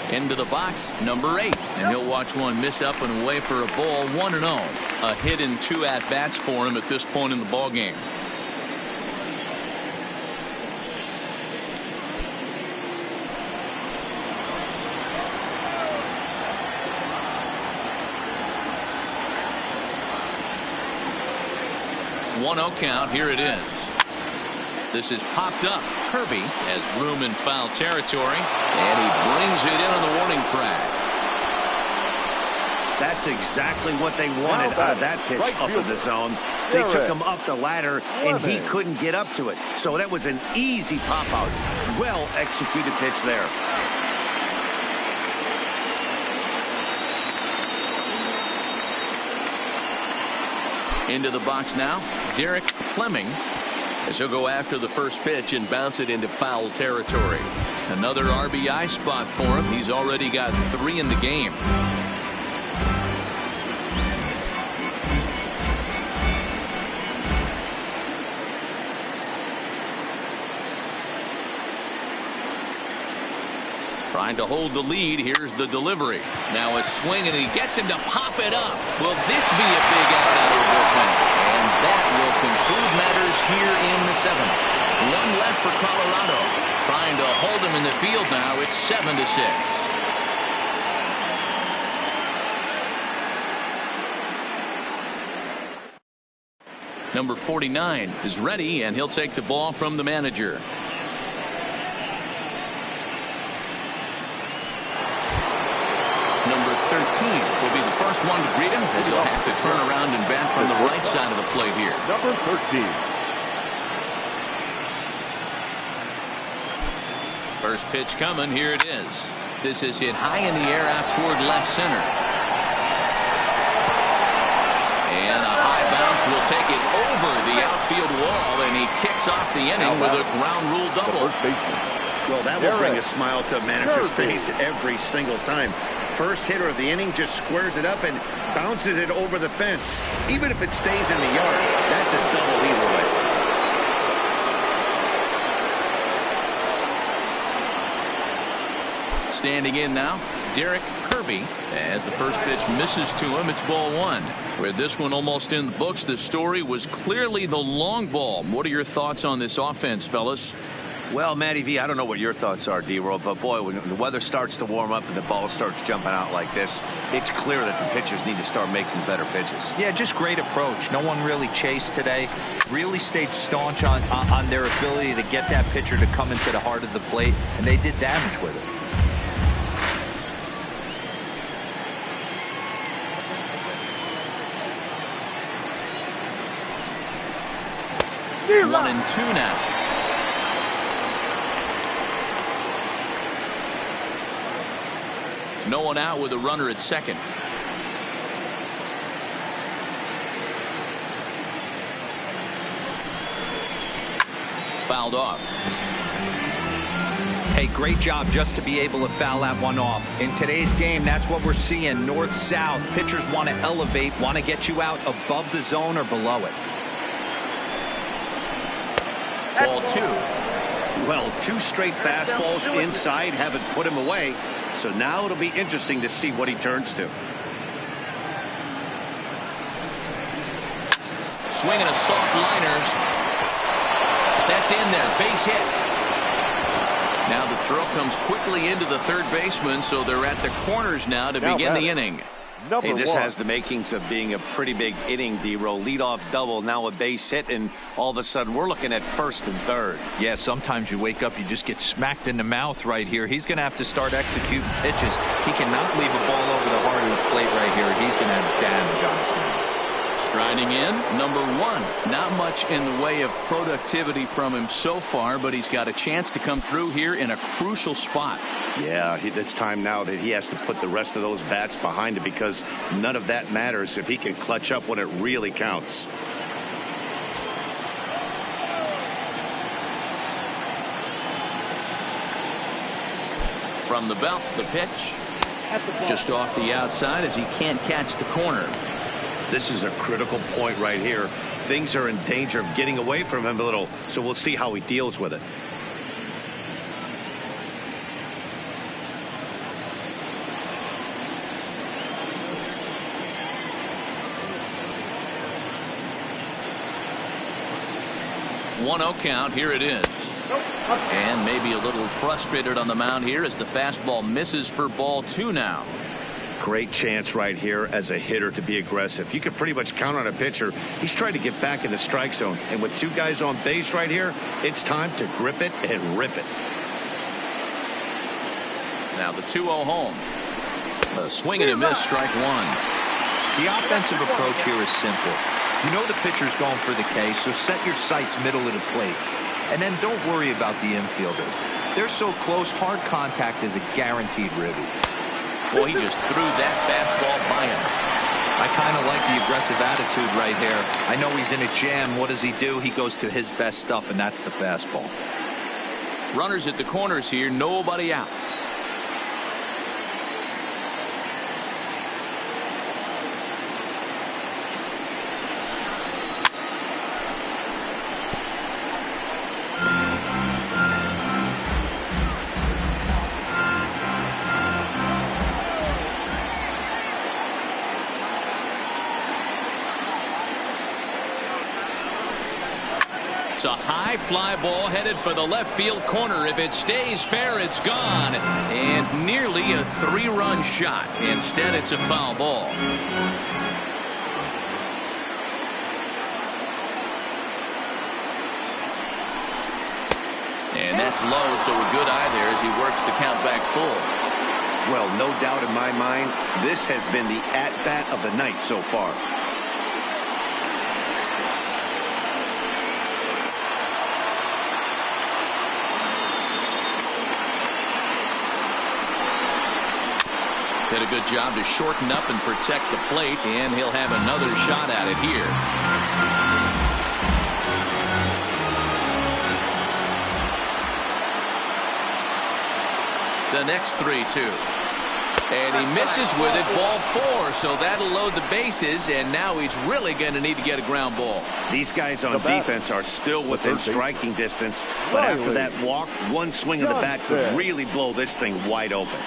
Into the box, number 8, and he'll watch one miss up and away for a ball. 1-0. A hit in 2 at-bats for him at this point in the ball game. One 0 count. Here it is. This is popped up. Kirby has room in foul territory, and he brings it in on the warning track. That's exactly what they wanted out of that pitch up in the zone. They took him up the ladder, and he couldn't get up to it. So that was an easy pop-out. Well-executed pitch there. Into the box now, Derek Fleming, as he'll go after the first pitch and bounce it into foul territory. Another RBI spot for him. He's already got 3 in the game. Trying to hold the lead. Here's the delivery. Now a swing, and he gets him to pop it up. Will this be a big out of the bullpen? And that will conclude matters here in the 7th. 1 left for Colorado. Trying to hold him in the field now. It's 7-6. Number 49 is ready, and he'll take the ball from the manager. Number 13 will be the first one to greet him, as he'll have to turn around and bat from the right side of the plate here. Number 13. First pitch coming. Here it is. This is hit high in the air out toward left center. And a high bounce will take it over the outfield wall, and he kicks off the inning with a ground rule double. Well, that will bring a smile to a manager's face every single time. First hitter of the inning just squares it up and bounces it over the fence. Even if it stays in the yard, that's a double either way. Standing in now, Derek Kirby. As the first pitch misses to him, it's ball 1. With this one almost in the books, the story was clearly the long ball. What are your thoughts on this offense, fellas? Well, Matty V, I don't know what your thoughts are, D-Roll, but boy, when the weather starts to warm up and the ball starts jumping out like this, it's clear that the pitchers need to start making better pitches. Yeah, just great approach. No one really chased today. Really stayed staunch on their ability to get that pitcher to come into the heart of the plate, and they did damage with it. One and 2 now. No one out with a runner at second. Fouled off. Hey, great job just to be able to foul that one off. In today's game, that's what we're seeing. North-south. Pitchers want to elevate, want to get you out above the zone or below it. Ball 2. Well, 2 straight fastballs inside haven't put him away. So now it'll be interesting to see what he turns to. Swinging a soft liner. That's in there. Base hit. Now the throw comes quickly into the third baseman, so they're at the corners now to begin the inning. number Hey, this 1. has the makings of being a pretty big inning, D-Roll. Leadoff double, now a base hit, and all of a sudden we're looking at first and third. Yeah, sometimes you wake up, you just get smacked in the mouth right here. He's going to have to start executing pitches. He cannot leave a ball over the heart of the plate right here. He's going to have damage on his hands. Striding in, number 1. Not much in the way of productivity from him so far, but he's got a chance to come through here in a crucial spot. Yeah, it's time now that he has to put the rest of those bats behind it, because none of that matters if he can clutch up when it really counts. From the belt, the pitch. Just off the outside as he can't catch the corner. This is a critical point right here. Things are in danger of getting away from him a little, so we'll see how he deals with it. One 0 count. Here it is. And maybe a little frustrated on the mound here as the fastball misses for ball 2 now. Great chance right here as a hitter to be aggressive. You can pretty much count on a pitcher. He's trying to get back in the strike zone. And with 2 guys on base right here, it's time to grip it and rip it. Now the 2-0 home. A swing and a miss, strike 1. The offensive approach here is simple. You know the pitcher's going for the K, so set your sights middle of the plate. And then don't worry about the infielders. They're so close, hard contact is a guaranteed ribby. Boy, he just threw that fastball by him. I kind of like the aggressive attitude right here. I know he's in a jam. What does he do? He goes to his best stuff, and that's the fastball. Runners at the corners here, nobody out. It's a high fly ball headed for the left field corner. If it stays fair, it's gone. And nearly a 3-run shot. Instead, it's a foul ball. And that's low, so a good eye there as he works the count back full. Well, no doubt in my mind, this has been the at-bat of the night so far. Did a good job to shorten up and protect the plate, and he'll have another shot at it here. The next 3-2. And he misses with it, ball 4, so that'll load the bases, and now he's really going to need to get a ground ball. These guys on defense are still within striking distance, but after that walk, one swing of the bat could really blow this thing wide open.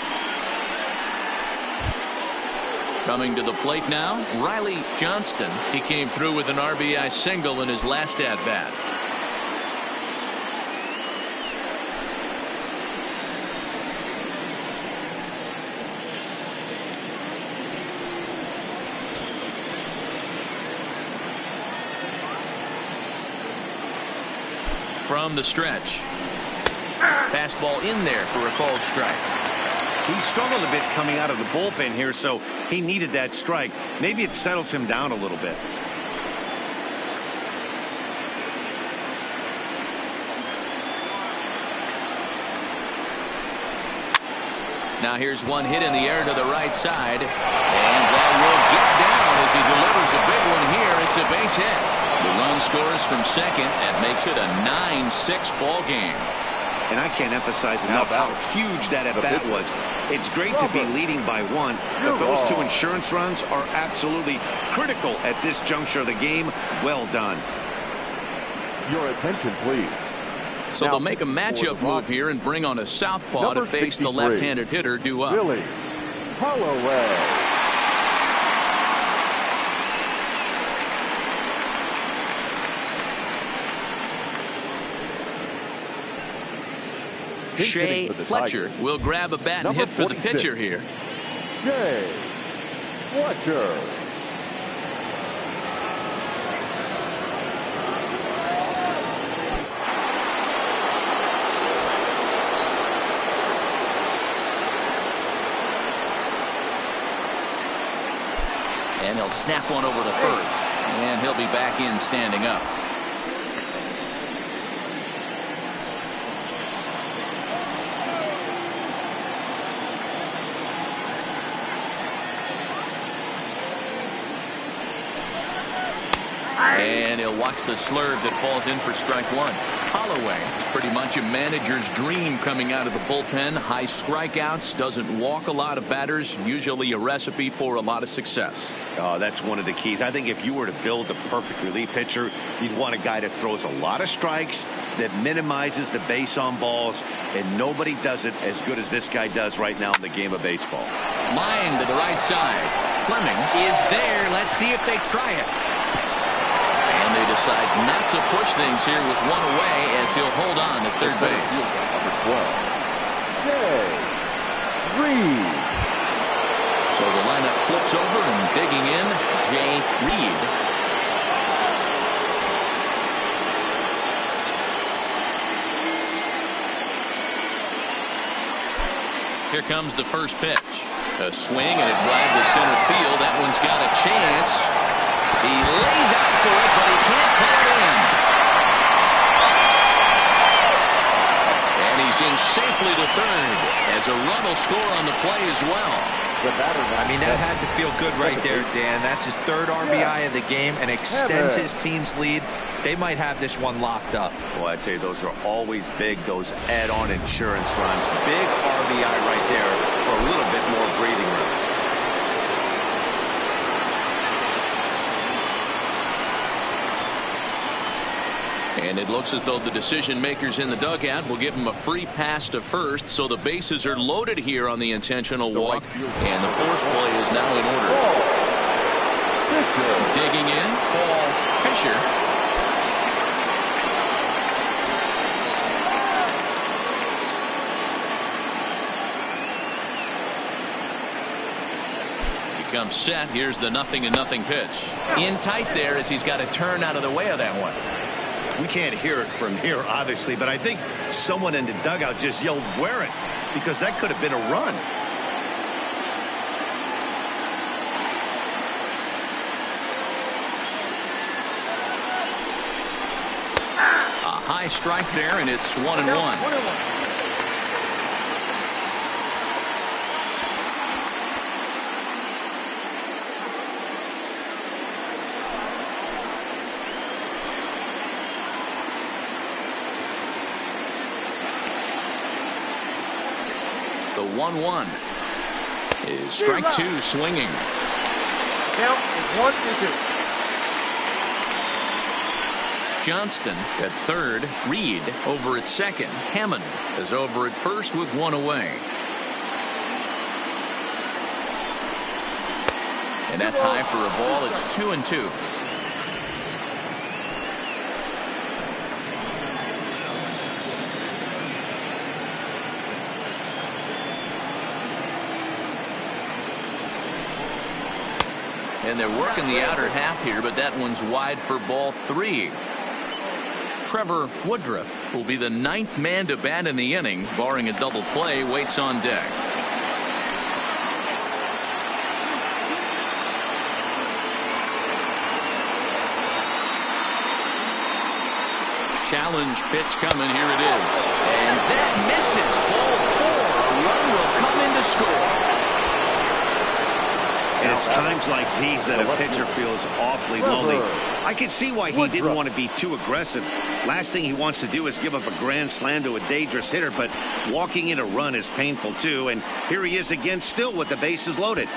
Coming to the plate now, Riley Johnston. He came through with an RBI single in his last at-bat. From the stretch. Fastball in there for a called strike. He struggled a bit coming out of the bullpen here, so he needed that strike. Maybe it settles him down a little bit. Now here's one hit in the air to the right side. And that will get down as he delivers a big one here. It's a base hit. The run scores from second. That makes it a 9-6 ball game. And I can't emphasize enough how huge that at-bat was. It's great to be leading by 1, but those 2 insurance runs are absolutely critical at this juncture of the game. Well done. Your attention, please. So they'll make a matchup move here and bring on a southpaw to face the left-handed hitter due up. Billy Holloway. Shea Fletcher will grab a bat and hit for the pitcher here. Shea Fletcher. And he'll snap one over to first. And he'll be back in standing up. And he'll watch the slurve that falls in for strike one. Holloway is pretty much a manager's dream coming out of the bullpen. High strikeouts, doesn't walk a lot of batters, usually a recipe for a lot of success. Oh, that's one of the keys. I think if you were to build the perfect relief pitcher, you'd want a guy that throws a lot of strikes, that minimizes the base on balls, and nobody does it as good as this guy does right now in the game of baseball. Line to the right side. Fleming is there. Let's see if they try it. And they decide not to push things here with one away as he'll hold on at third base. Number 12, Jay Reed. So the lineup flips over and digging in, Jay Reed. Here comes the first pitch. A swing and it drives to center field. That one's got a chance. He lays out for it, but he can't pull it in. And he's in safely to third as a run will score on the play as well. I mean, that had to feel good right there, Dan. That's his third RBI of the game and extends his team's lead. They might have this one locked up. Well, I'd say those are always big, those add-on insurance runs. Big RBI right there for a little bit more breathing room. And it looks as though the decision makers in the dugout will give him a free pass to first, so the bases are loaded here on the intentional walk, and the force play is now in order. Digging in, Paul Fisher. Comes set. Here's the 0-0 pitch. In tight there as he's got to turn out of the way of that one. We can't hear it from here, obviously, but I think someone in the dugout just yelled, "Wear it," because that could have been a run. A high strike there, and it's 1-1. The 1-1 is strike two swinging. Count is 1-2. Johnston at third. Reed over at second. Hammond is over at first with one away. And that's high for a ball. It's 2-2. And they're working the outer half here, but that one's wide for ball three. Trevor Woodruff will be the 9th man to bat in the inning, barring a double play, waits on deck. Challenge pitch coming, here it is. And that misses, ball four. A run will come in to score. And it's times like these that a pitcher feels awfully lonely. I can see why he didn't want to be too aggressive. Last thing he wants to do is give up a grand slam to a dangerous hitter, but walking in a run is painful too. And here he is again, still with the bases loaded.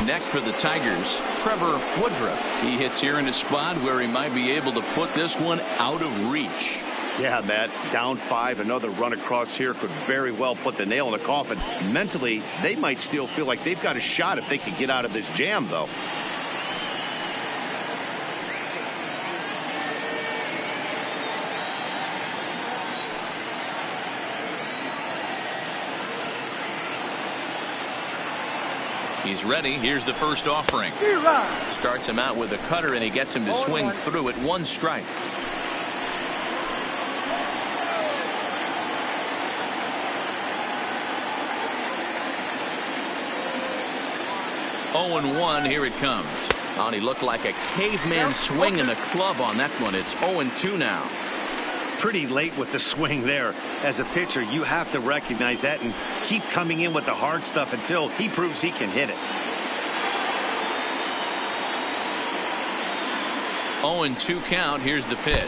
Next for the Tigers, Trevor Woodruff. He hits here in a spot where he might be able to put this one out of reach. Yeah, Matt, down 5, another run across here could very well put the nail in the coffin. Mentally, they might still feel like they've got a shot if they can get out of this jam, though. He's ready. Here's the first offering. Starts him out with a cutter, and he gets him to swing through it. 1 strike. Oh, and 1. Here it comes. Oh, and he looked like a caveman swinging a club on that one. It's 0-2 now. Pretty late with the swing there. As a pitcher, you have to recognize that and keep coming in with the hard stuff until he proves he can hit it. 0-2 count. Here's the pitch.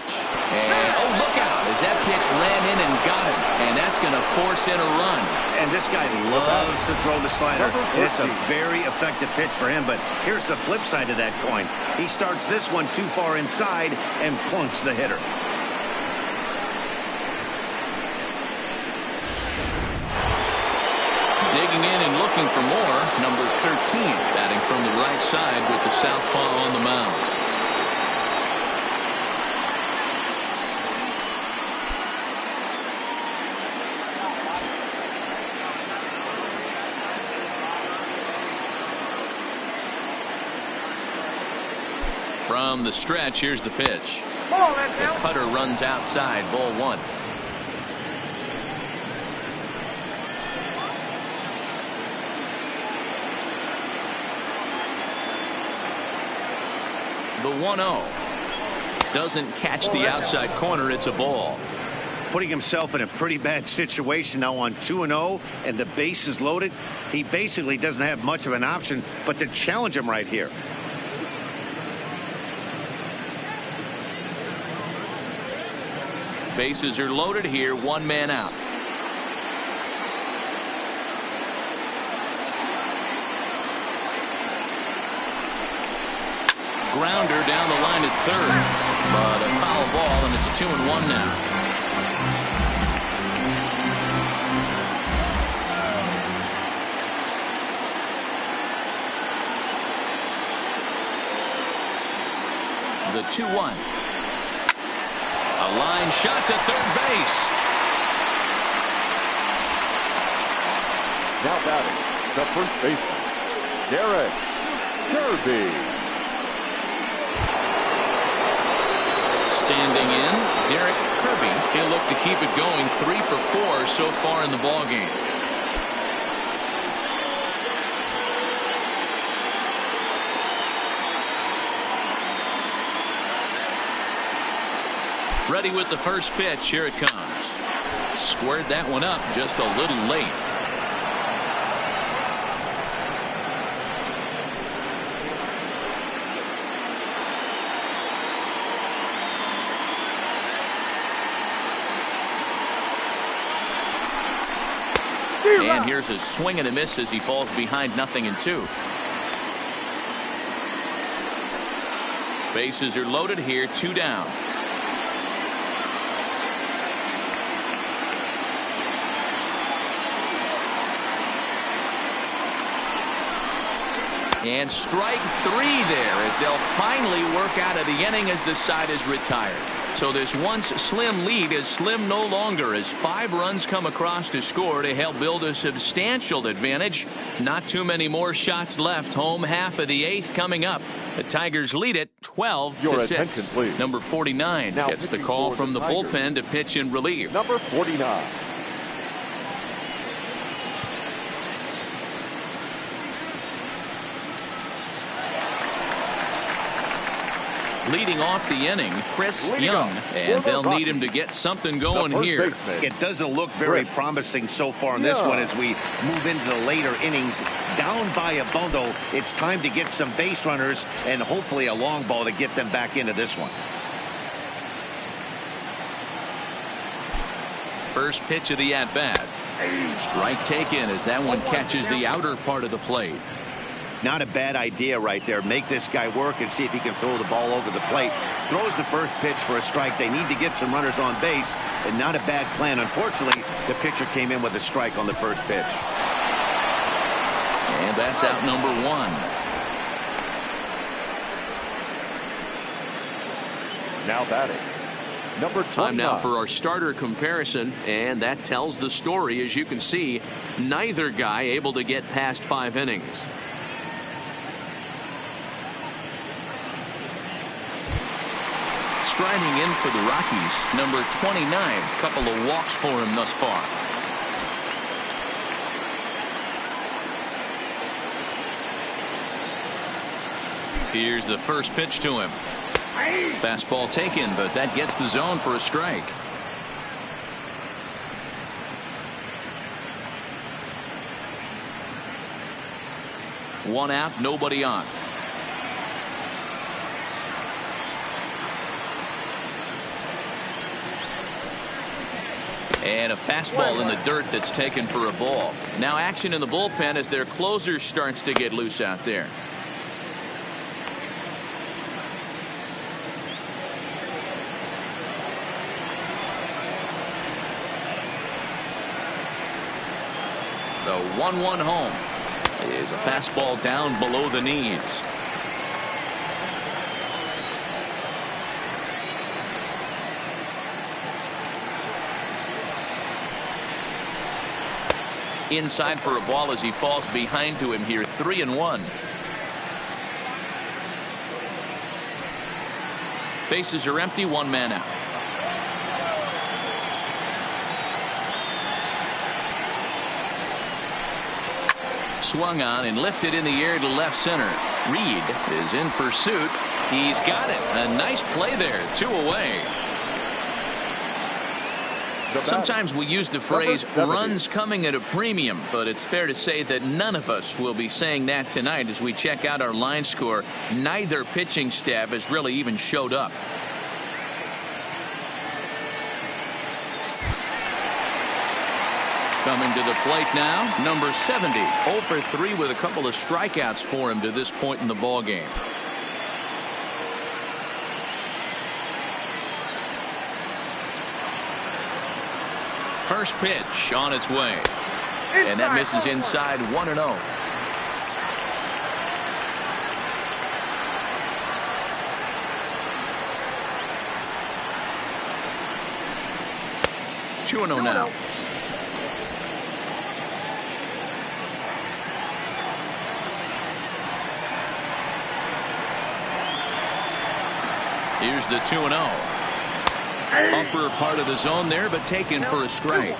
And, oh, look out, as that pitch ran in and got him. And that's going to force in a run. And this guy loves to throw the slider. And it's a very effective pitch for him. But here's the flip side of that coin. He starts this one too far inside and plunks the hitter. Digging in and looking for more, number 13, batting from the right side with the southpaw on the mound. From the stretch, here's the pitch. The cutter runs outside, ball 1. The 1-0 doesn't catch the outside corner. It's a ball. Putting himself in a pretty bad situation now on 2-0 and the base is loaded. He basically doesn't have much of an option but to challenge him right here. Bases are loaded here. 1 man out. Grounder down the line at third, but a foul ball, and it's 2-1 now. The 2-1. A line shot to third base. Now batting, the first baseman, Derek Kirby. Standing in, Derek Kirby. He'll look to keep it going. 3 for 4 so far in the ballgame. Ready with the first pitch. Here it comes. Squared that one up just a little late. And here's a swing and a miss as he falls behind 0-2. Bases are loaded here. 2 down. And strike 3 there as they'll finally work out of the inning as the side is retired. So this once slim lead is slim no longer as 5 runs come across to score to help build a substantial advantage. Not too many more shots left. Home half of the 8th coming up. The Tigers lead it 12-6. Number 49 now gets the call from the bullpen to pitch in relief. Number 49. Leading off the inning, Chris Young, and they'll need him to get something going here. It doesn't look very promising so far in this one as we move into the later innings. Down by a bundle, it's time to get some base runners and hopefully a long ball to get them back into this one. First pitch of the at-bat. Strike taken as that one catches the outer part of the plate. Not a bad idea right there. Make this guy work and see if he can throw the ball over the plate. Throws the first pitch for a strike. They need to get some runners on base, and not a bad plan. Unfortunately, the pitcher came in with a strike on the first pitch. And that's out number 1. Now batting, number 29. Time now for our starter comparison, and that tells the story. As you can see, neither guy able to get past 5 innings. striding in for the Rockies, number 29. A couple of walks for him thus far. Here's the first pitch to him. Fastball taken, but that gets the zone for a strike. One out, nobody on. And a fastball in the dirt that's taken for a ball. Now action in the bullpen as their closer starts to get loose out there. The 1-1 home is a fastball down below the knees. Inside for a ball as he falls behind to him here. 3-1. Bases are empty, one man out. Swung on and lifted in the air to left center. Reed is in pursuit. He's got it. A nice play there. 2 away. Sometimes we use the phrase runs coming at a premium, but it's fair to say that none of us will be saying that tonight as we check out our line score. Neither pitching staff has really even showed up. Coming to the plate now, number 70. 0 for 3 with a couple of strikeouts for him to this point in the ball game. First pitch on its way. And that misses inside. 1-0. Two-0 now. Here's the 2-0. Upper part of the zone there, but taken for a strike.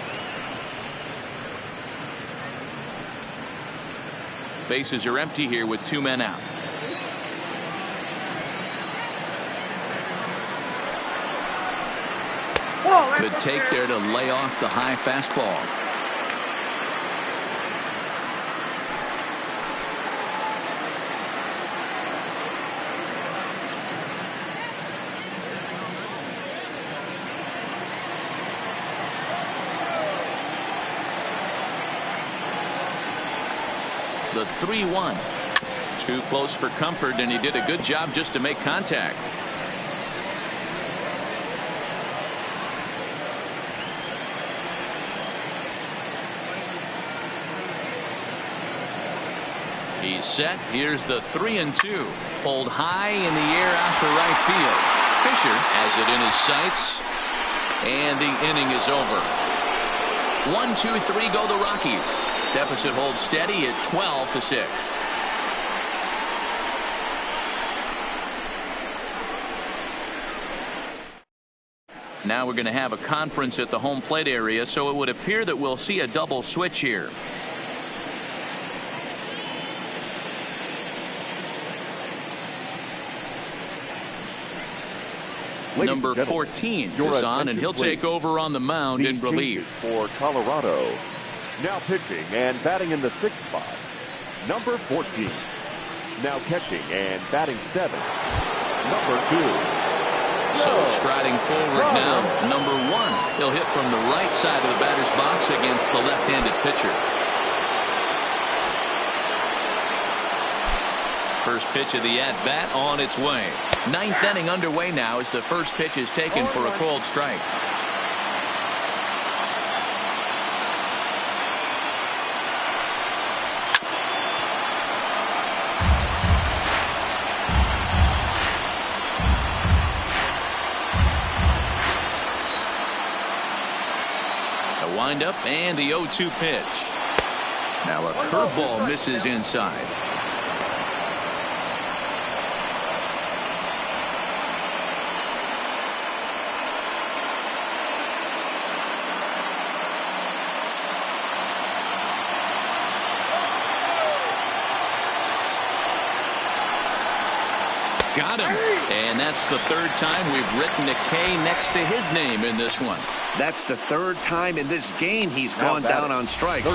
Bases are empty here with 2 men out. Good take there to lay off the high fastball. The 3-1. Too close for comfort, and he did a good job just to make contact. He's set. Here's the 3-2. Pulled high in the air out to right field. Fisher has it in his sights, and the inning is over. 1-2-3 go the Rockies. Deficit holds steady at 12-6. Now we're going to have a conference at the home plate area, so it would appear that we'll see a double switch here. Number 14 is on, and he'll take over on the mound in relief. For Colorado. Now pitching and batting in the 6th spot, number 14. Now catching and batting 7th, number 2. So striding forward now, number 1. He'll hit from the right side of the batter's box against the left-handed pitcher. First pitch of the at-bat on its way. 9th inning underway now as the first pitch is taken for a called strike. Windup and the 0-2 pitch. Now a curveball misses inside. Got him. And that's the third time we've written a K next to his name in this one. That's the third time in this game he's gone down on strikes.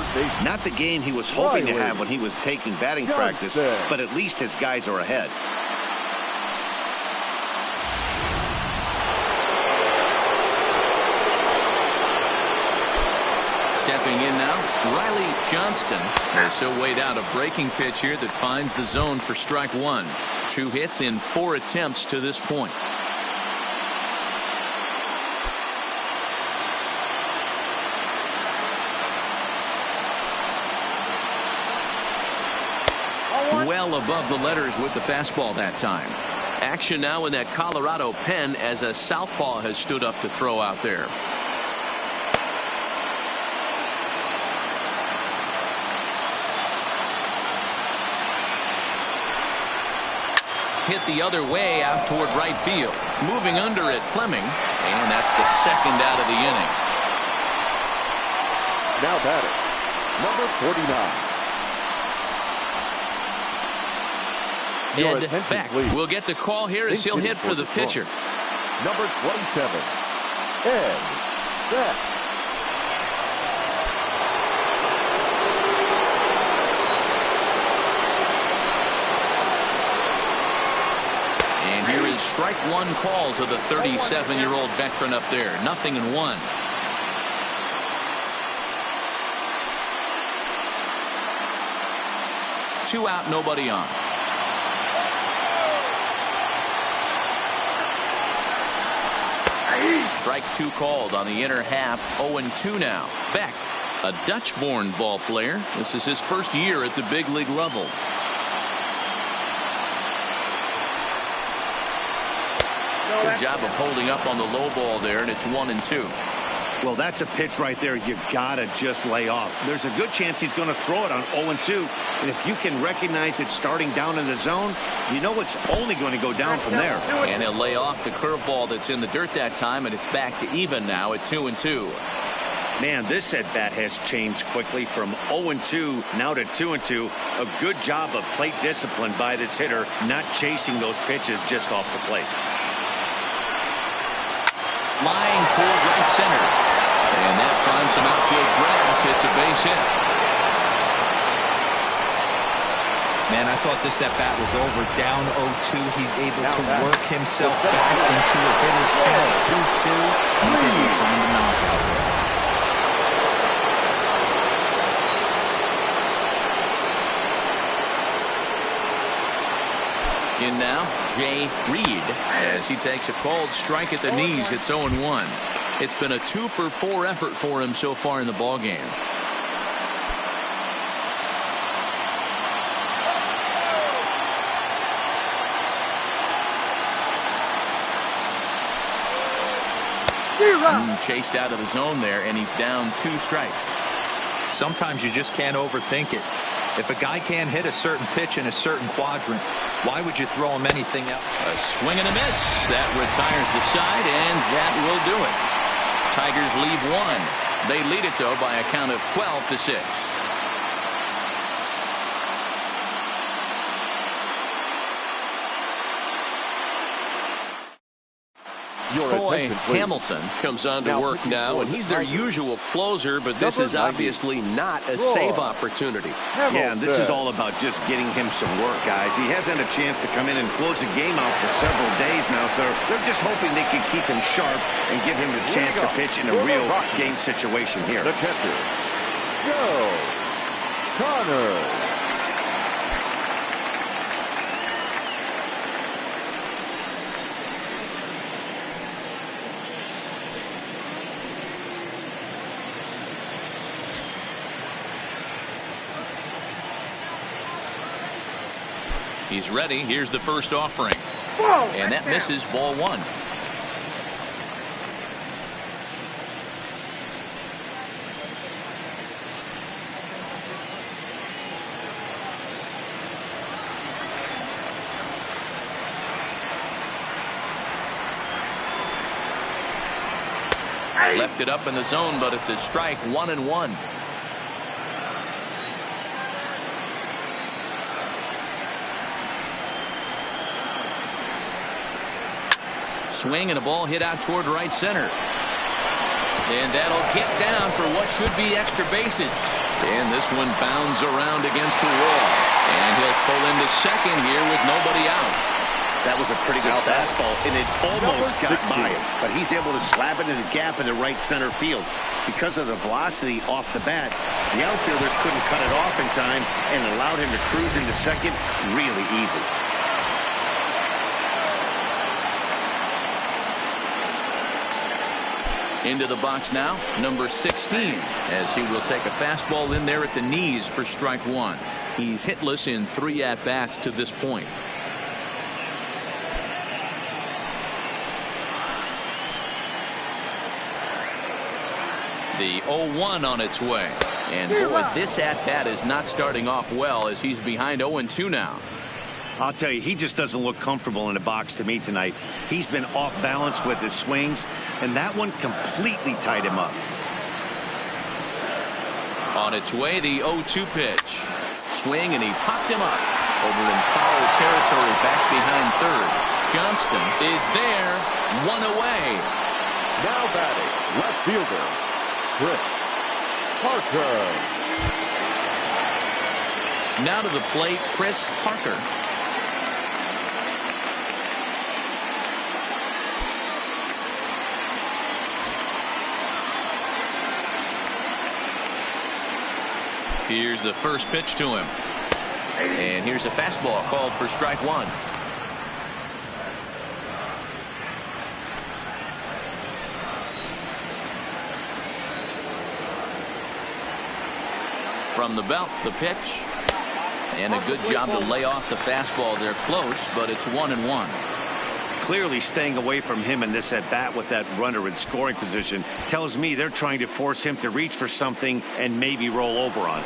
Not the game he was hoping to have when he was taking batting practice, but at least his guys are ahead. Stepping in now, Riley Johnston. Has so weighed out a breaking pitch here that finds the zone for strike one. 2 hits in 4 attempts to this point. Well above the letters with the fastball that time. Action now in that Colorado pen as a southpaw has stood up to throw out there. Hit the other way out toward right field. Moving under it, Fleming. And that's the second out of the inning. Now batting, number 49. Ed Beck will get the call here as he'll hit for the pitcher. Number 27, Ed Beck. And here is strike one call to the 37-year-old veteran up there. 0-1. Two out, nobody on. Strike two called on the inner half. 0-2 now. Beck, a Dutch-born ball player. This is his first year at the big league level. Good job of holding up on the low ball there, and it's 1-2. Well, that's a pitch right there you gotta just lay off. There's a good chance he's going to throw it on 0-2, and if you can recognize it starting down in the zone, you know it's only going to go down from there. And he'll lay off the curveball that's in the dirt that time, and it's back to even now at 2-2. Man, this at bat has changed quickly from 0-2 now to 2-2. A good job of plate discipline by this hitter, not chasing those pitches just off the plate. Flying toward right center. And that finds some outfield grass. It's a base hit. Man, I thought this at-bat was over. Down 0-2. He's able to work himself back into a hitter's count. 2-2. He's able to find a knockout. In now, Jay Reed, as he takes a called strike at the knees. It's 0-1. It's been a 2-for-4 effort for him so far in the ballgame. Chased out of the zone there, and he's down 2 strikes. Sometimes you just can't overthink it. If a guy can't hit a certain pitch in a certain quadrant, why would you throw him anything else? A swing and a miss. That retires the side, and that will do it. Tigers leave 1. They lead it, though, by a count of 12-6. Troy Hamilton comes on to work now, and he's their usual closer, but this is obviously not a save opportunity. Yeah, and this is all about just getting him some work, guys. He hasn't a chance to come in and close the game out for several days now, so they're just hoping they can keep him sharp and give him the chance to pitch in a real game situation here. The catcher, Joe Connor. He's ready. Here's the first offering. And that misses, ball 1. Left it up in the zone, but it's a strike. 1-1. Swing and a ball hit out toward right center. And that'll get down for what should be extra bases. And this one bounds around against the wall. And he'll pull into second here with nobody out. That was a pretty good fastball, and it almost got by him. But he's able to slap it in the gap in the right center field. Because of the velocity off the bat, the outfielders couldn't cut it off in time and allowed him to cruise into second really easy. Into the box now, number 16, as he will take a fastball in there at the knees for strike one. He's hitless in 3 at-bats to this point. The 0-1 on its way. And boy, this at-bat is not starting off well as he's behind 0-2 now. I'll tell you, he just doesn't look comfortable in the box to me tonight. He's been off balance with his swings, and that one completely tied him up. On its way, the 0-2 pitch. Swing, and he popped him up. Over in foul territory, back behind third. Johnston is there, 1 away. Now batting, left fielder, Chris Parker. Now to the plate, Chris Parker. Here's the first pitch to him. And here's a fastball called for strike one. From the belt, the pitch. And a good job to lay off the fastball. They're close, but it's 1-1. Clearly staying away from him in this at-bat with that runner in scoring position tells me they're trying to force him to reach for something and maybe roll over on.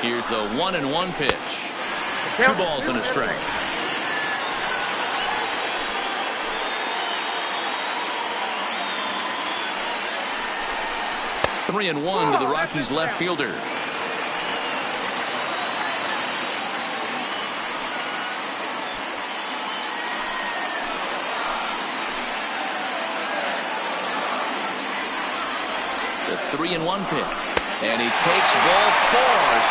Here's the 1-1 pitch. 2 balls and a strike. Three and 1 to the Rockies left fielder. The 3-1 pitch. And he takes ball 4.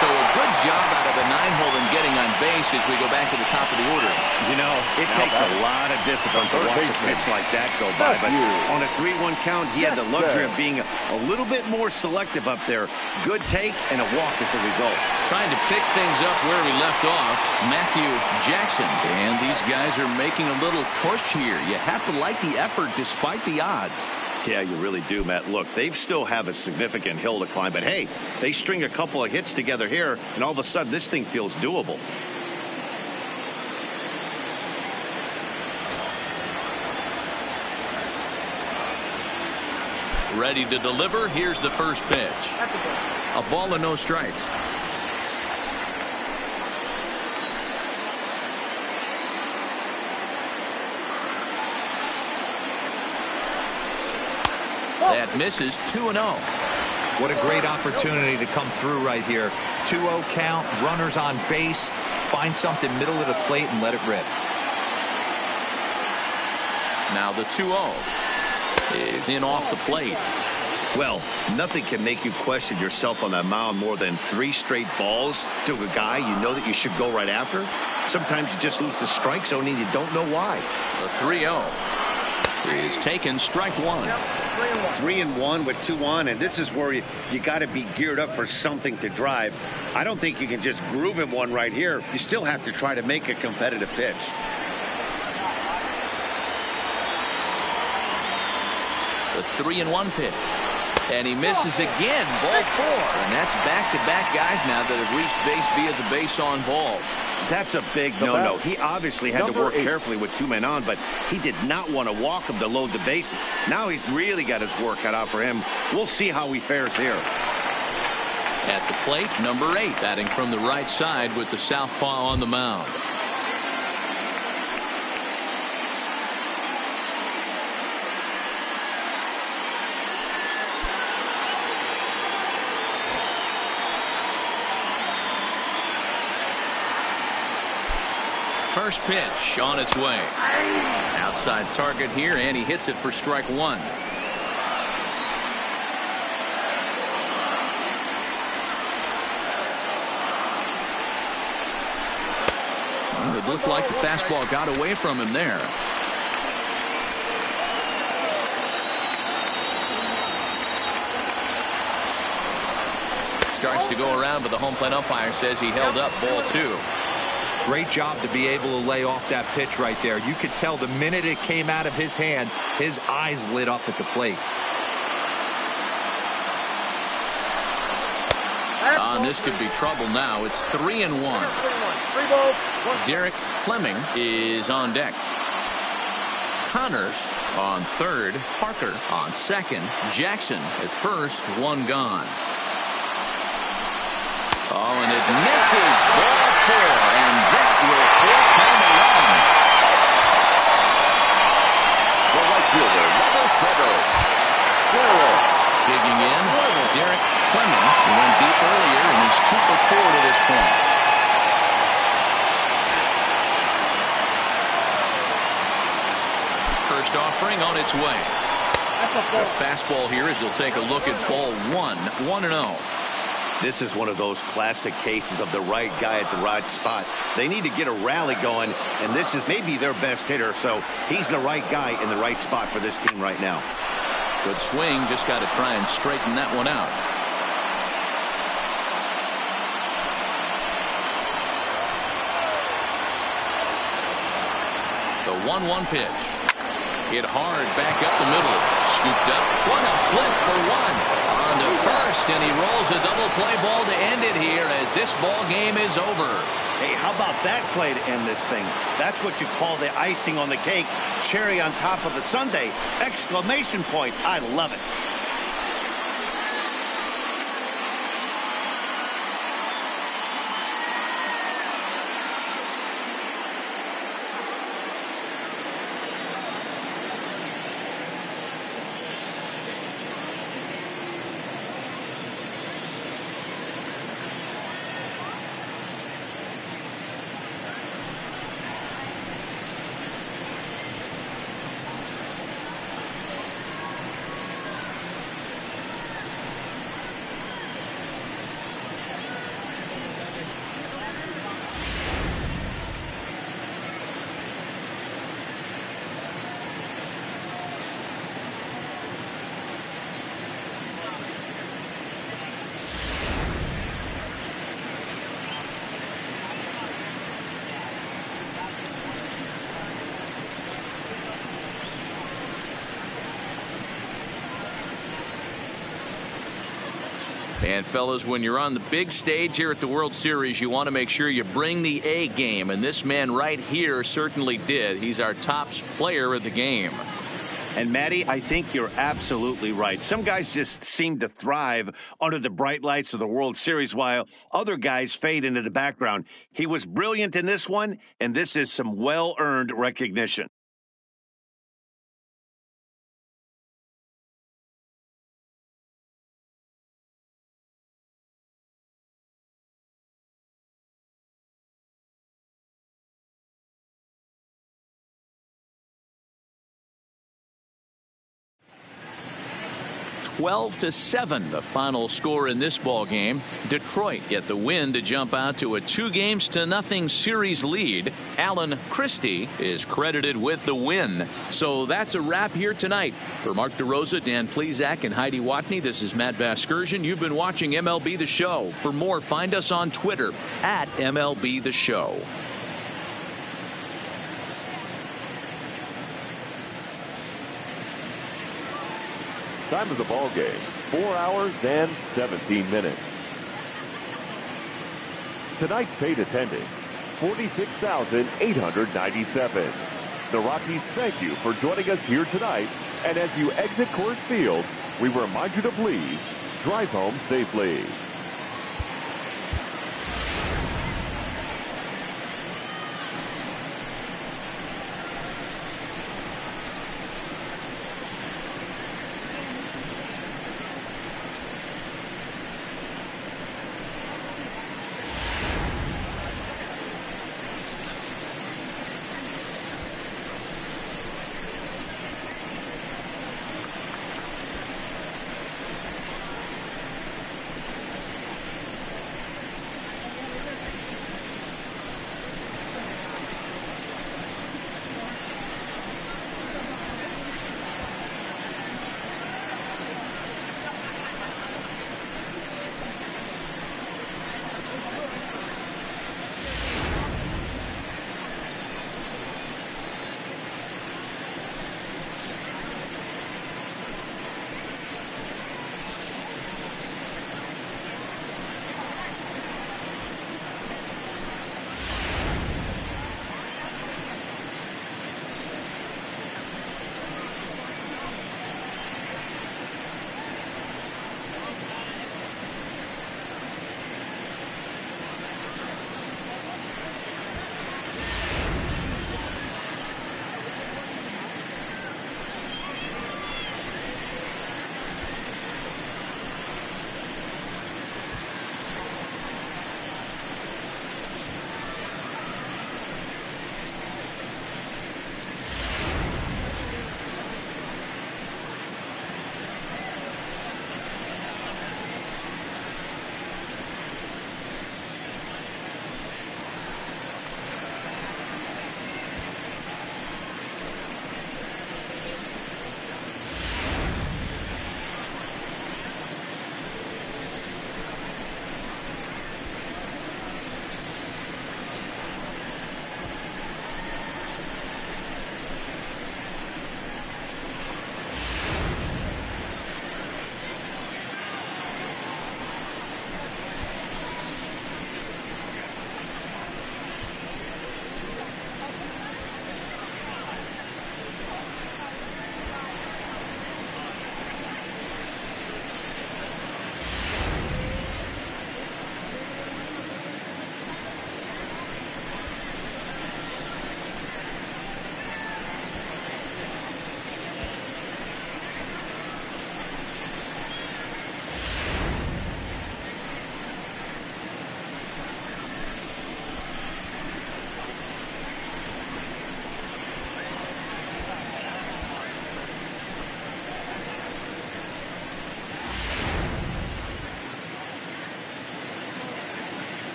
So a good job out of the 9-hole in getting on base as we go back to the top of the order. You know, it takes a lot of discipline to watch a pitch like that go by. But on a 3-1 count, he had the luxury of being a little bit more selective up there. Good take and a walk as the result. Trying to pick things up where we left off, Matthew Jackson. And these guys are making a little push here. You have to like the effort despite the odds. Yeah, you really do, Matt. Look, they still have a significant hill to climb, but hey, they string a couple of hits together here, and all of a sudden this thing feels doable. Ready to deliver. Here's the first pitch. A ball and no strikes. That misses. 2-0. What a great opportunity to come through right here. 2-0 count, runners on base, find something middle of the plate and let it rip. Now the 2-0 is in off the plate. Well, nothing can make you question yourself on that mound more than 3 straight balls to a guy you know that you should go right after. Sometimes you just lose the strike zone and you don't know why. The 3-0 is taken, strike one. 3-1 with 2 on, and this is where you got to be geared up for something to drive. I don't think you can just groove him one right here. You still have to try to make a competitive pitch. The 3-1 pitch. And he misses again. Ball 4. And that's back-to-back guys now that have reached base via the base on ball. That's a big no-no. He obviously had to work carefully with 2 men on, but he did not want to walk him to load the bases. Now he's really got his work cut out for him. We'll see how he fares here. At the plate, number 8, batting from the right side with the southpaw on the mound. first pitch on its way. Outside target here, and he hits it for strike one. Well, it looked like the fastball got away from him there. Starts to go around, but the home plate umpire says he held up ball two. Great job to be able to lay off that pitch right there. You could tell the minute it came out of his hand, his eyes lit up at the plate. This could be trouble now. It's 3-1. 3 balls, 1. Derek Fleming is on deck. Connors on third. Parker on second. Jackson at first. One gone. Oh, and it misses. Ball 4, and that will force home a run. The right fielder, number 7. Digging in, Derek Fleming. He went deep earlier, and he's 2 for 4 to this point. First offering on its way. The fastball here as he'll take a look at ball 1, 1-0. This is one of those classic cases of the right guy at the right spot. They need to get a rally going, and this is maybe their best hitter, so he's the right guy in the right spot for this team right now. Good swing, just got to try and straighten that one out. The 1-1 pitch. Hit hard back up the middle. Scooped up. What a flip for one. On to first, and he rolls a double play ball to end it here as this ball game is over. Hey, how about that play to end this thing? That's what you call the icing on the cake. Cherry on top of the sundae. Exclamation point. I love it. And fellas, when you're on the big stage here at the World Series, you want to make sure you bring the A game, and this man right here certainly did. He's our top player of the game. And Matty, I think you're absolutely right. Some guys just seem to thrive under the bright lights of the World Series while other guys fade into the background. He was brilliant in this one, and this is some well-earned recognition. (12-7) the final score in this ball game. Detroit get the win to jump out to a 2-0 series lead. Alan Christie is credited with the win. So that's a wrap here tonight. For Mark DeRosa, Dan Plesac, and Heidi Watney, this is Matt Vasgersian. You've been watching MLB The Show. For more, find us on Twitter at MLB The Show. Time of the ball game, 4 hours and 17 minutes. Tonight's paid attendance, 46,897. The Rockies thank you for joining us here tonight, and as you exit Coors Field, we remind you to please drive home safely.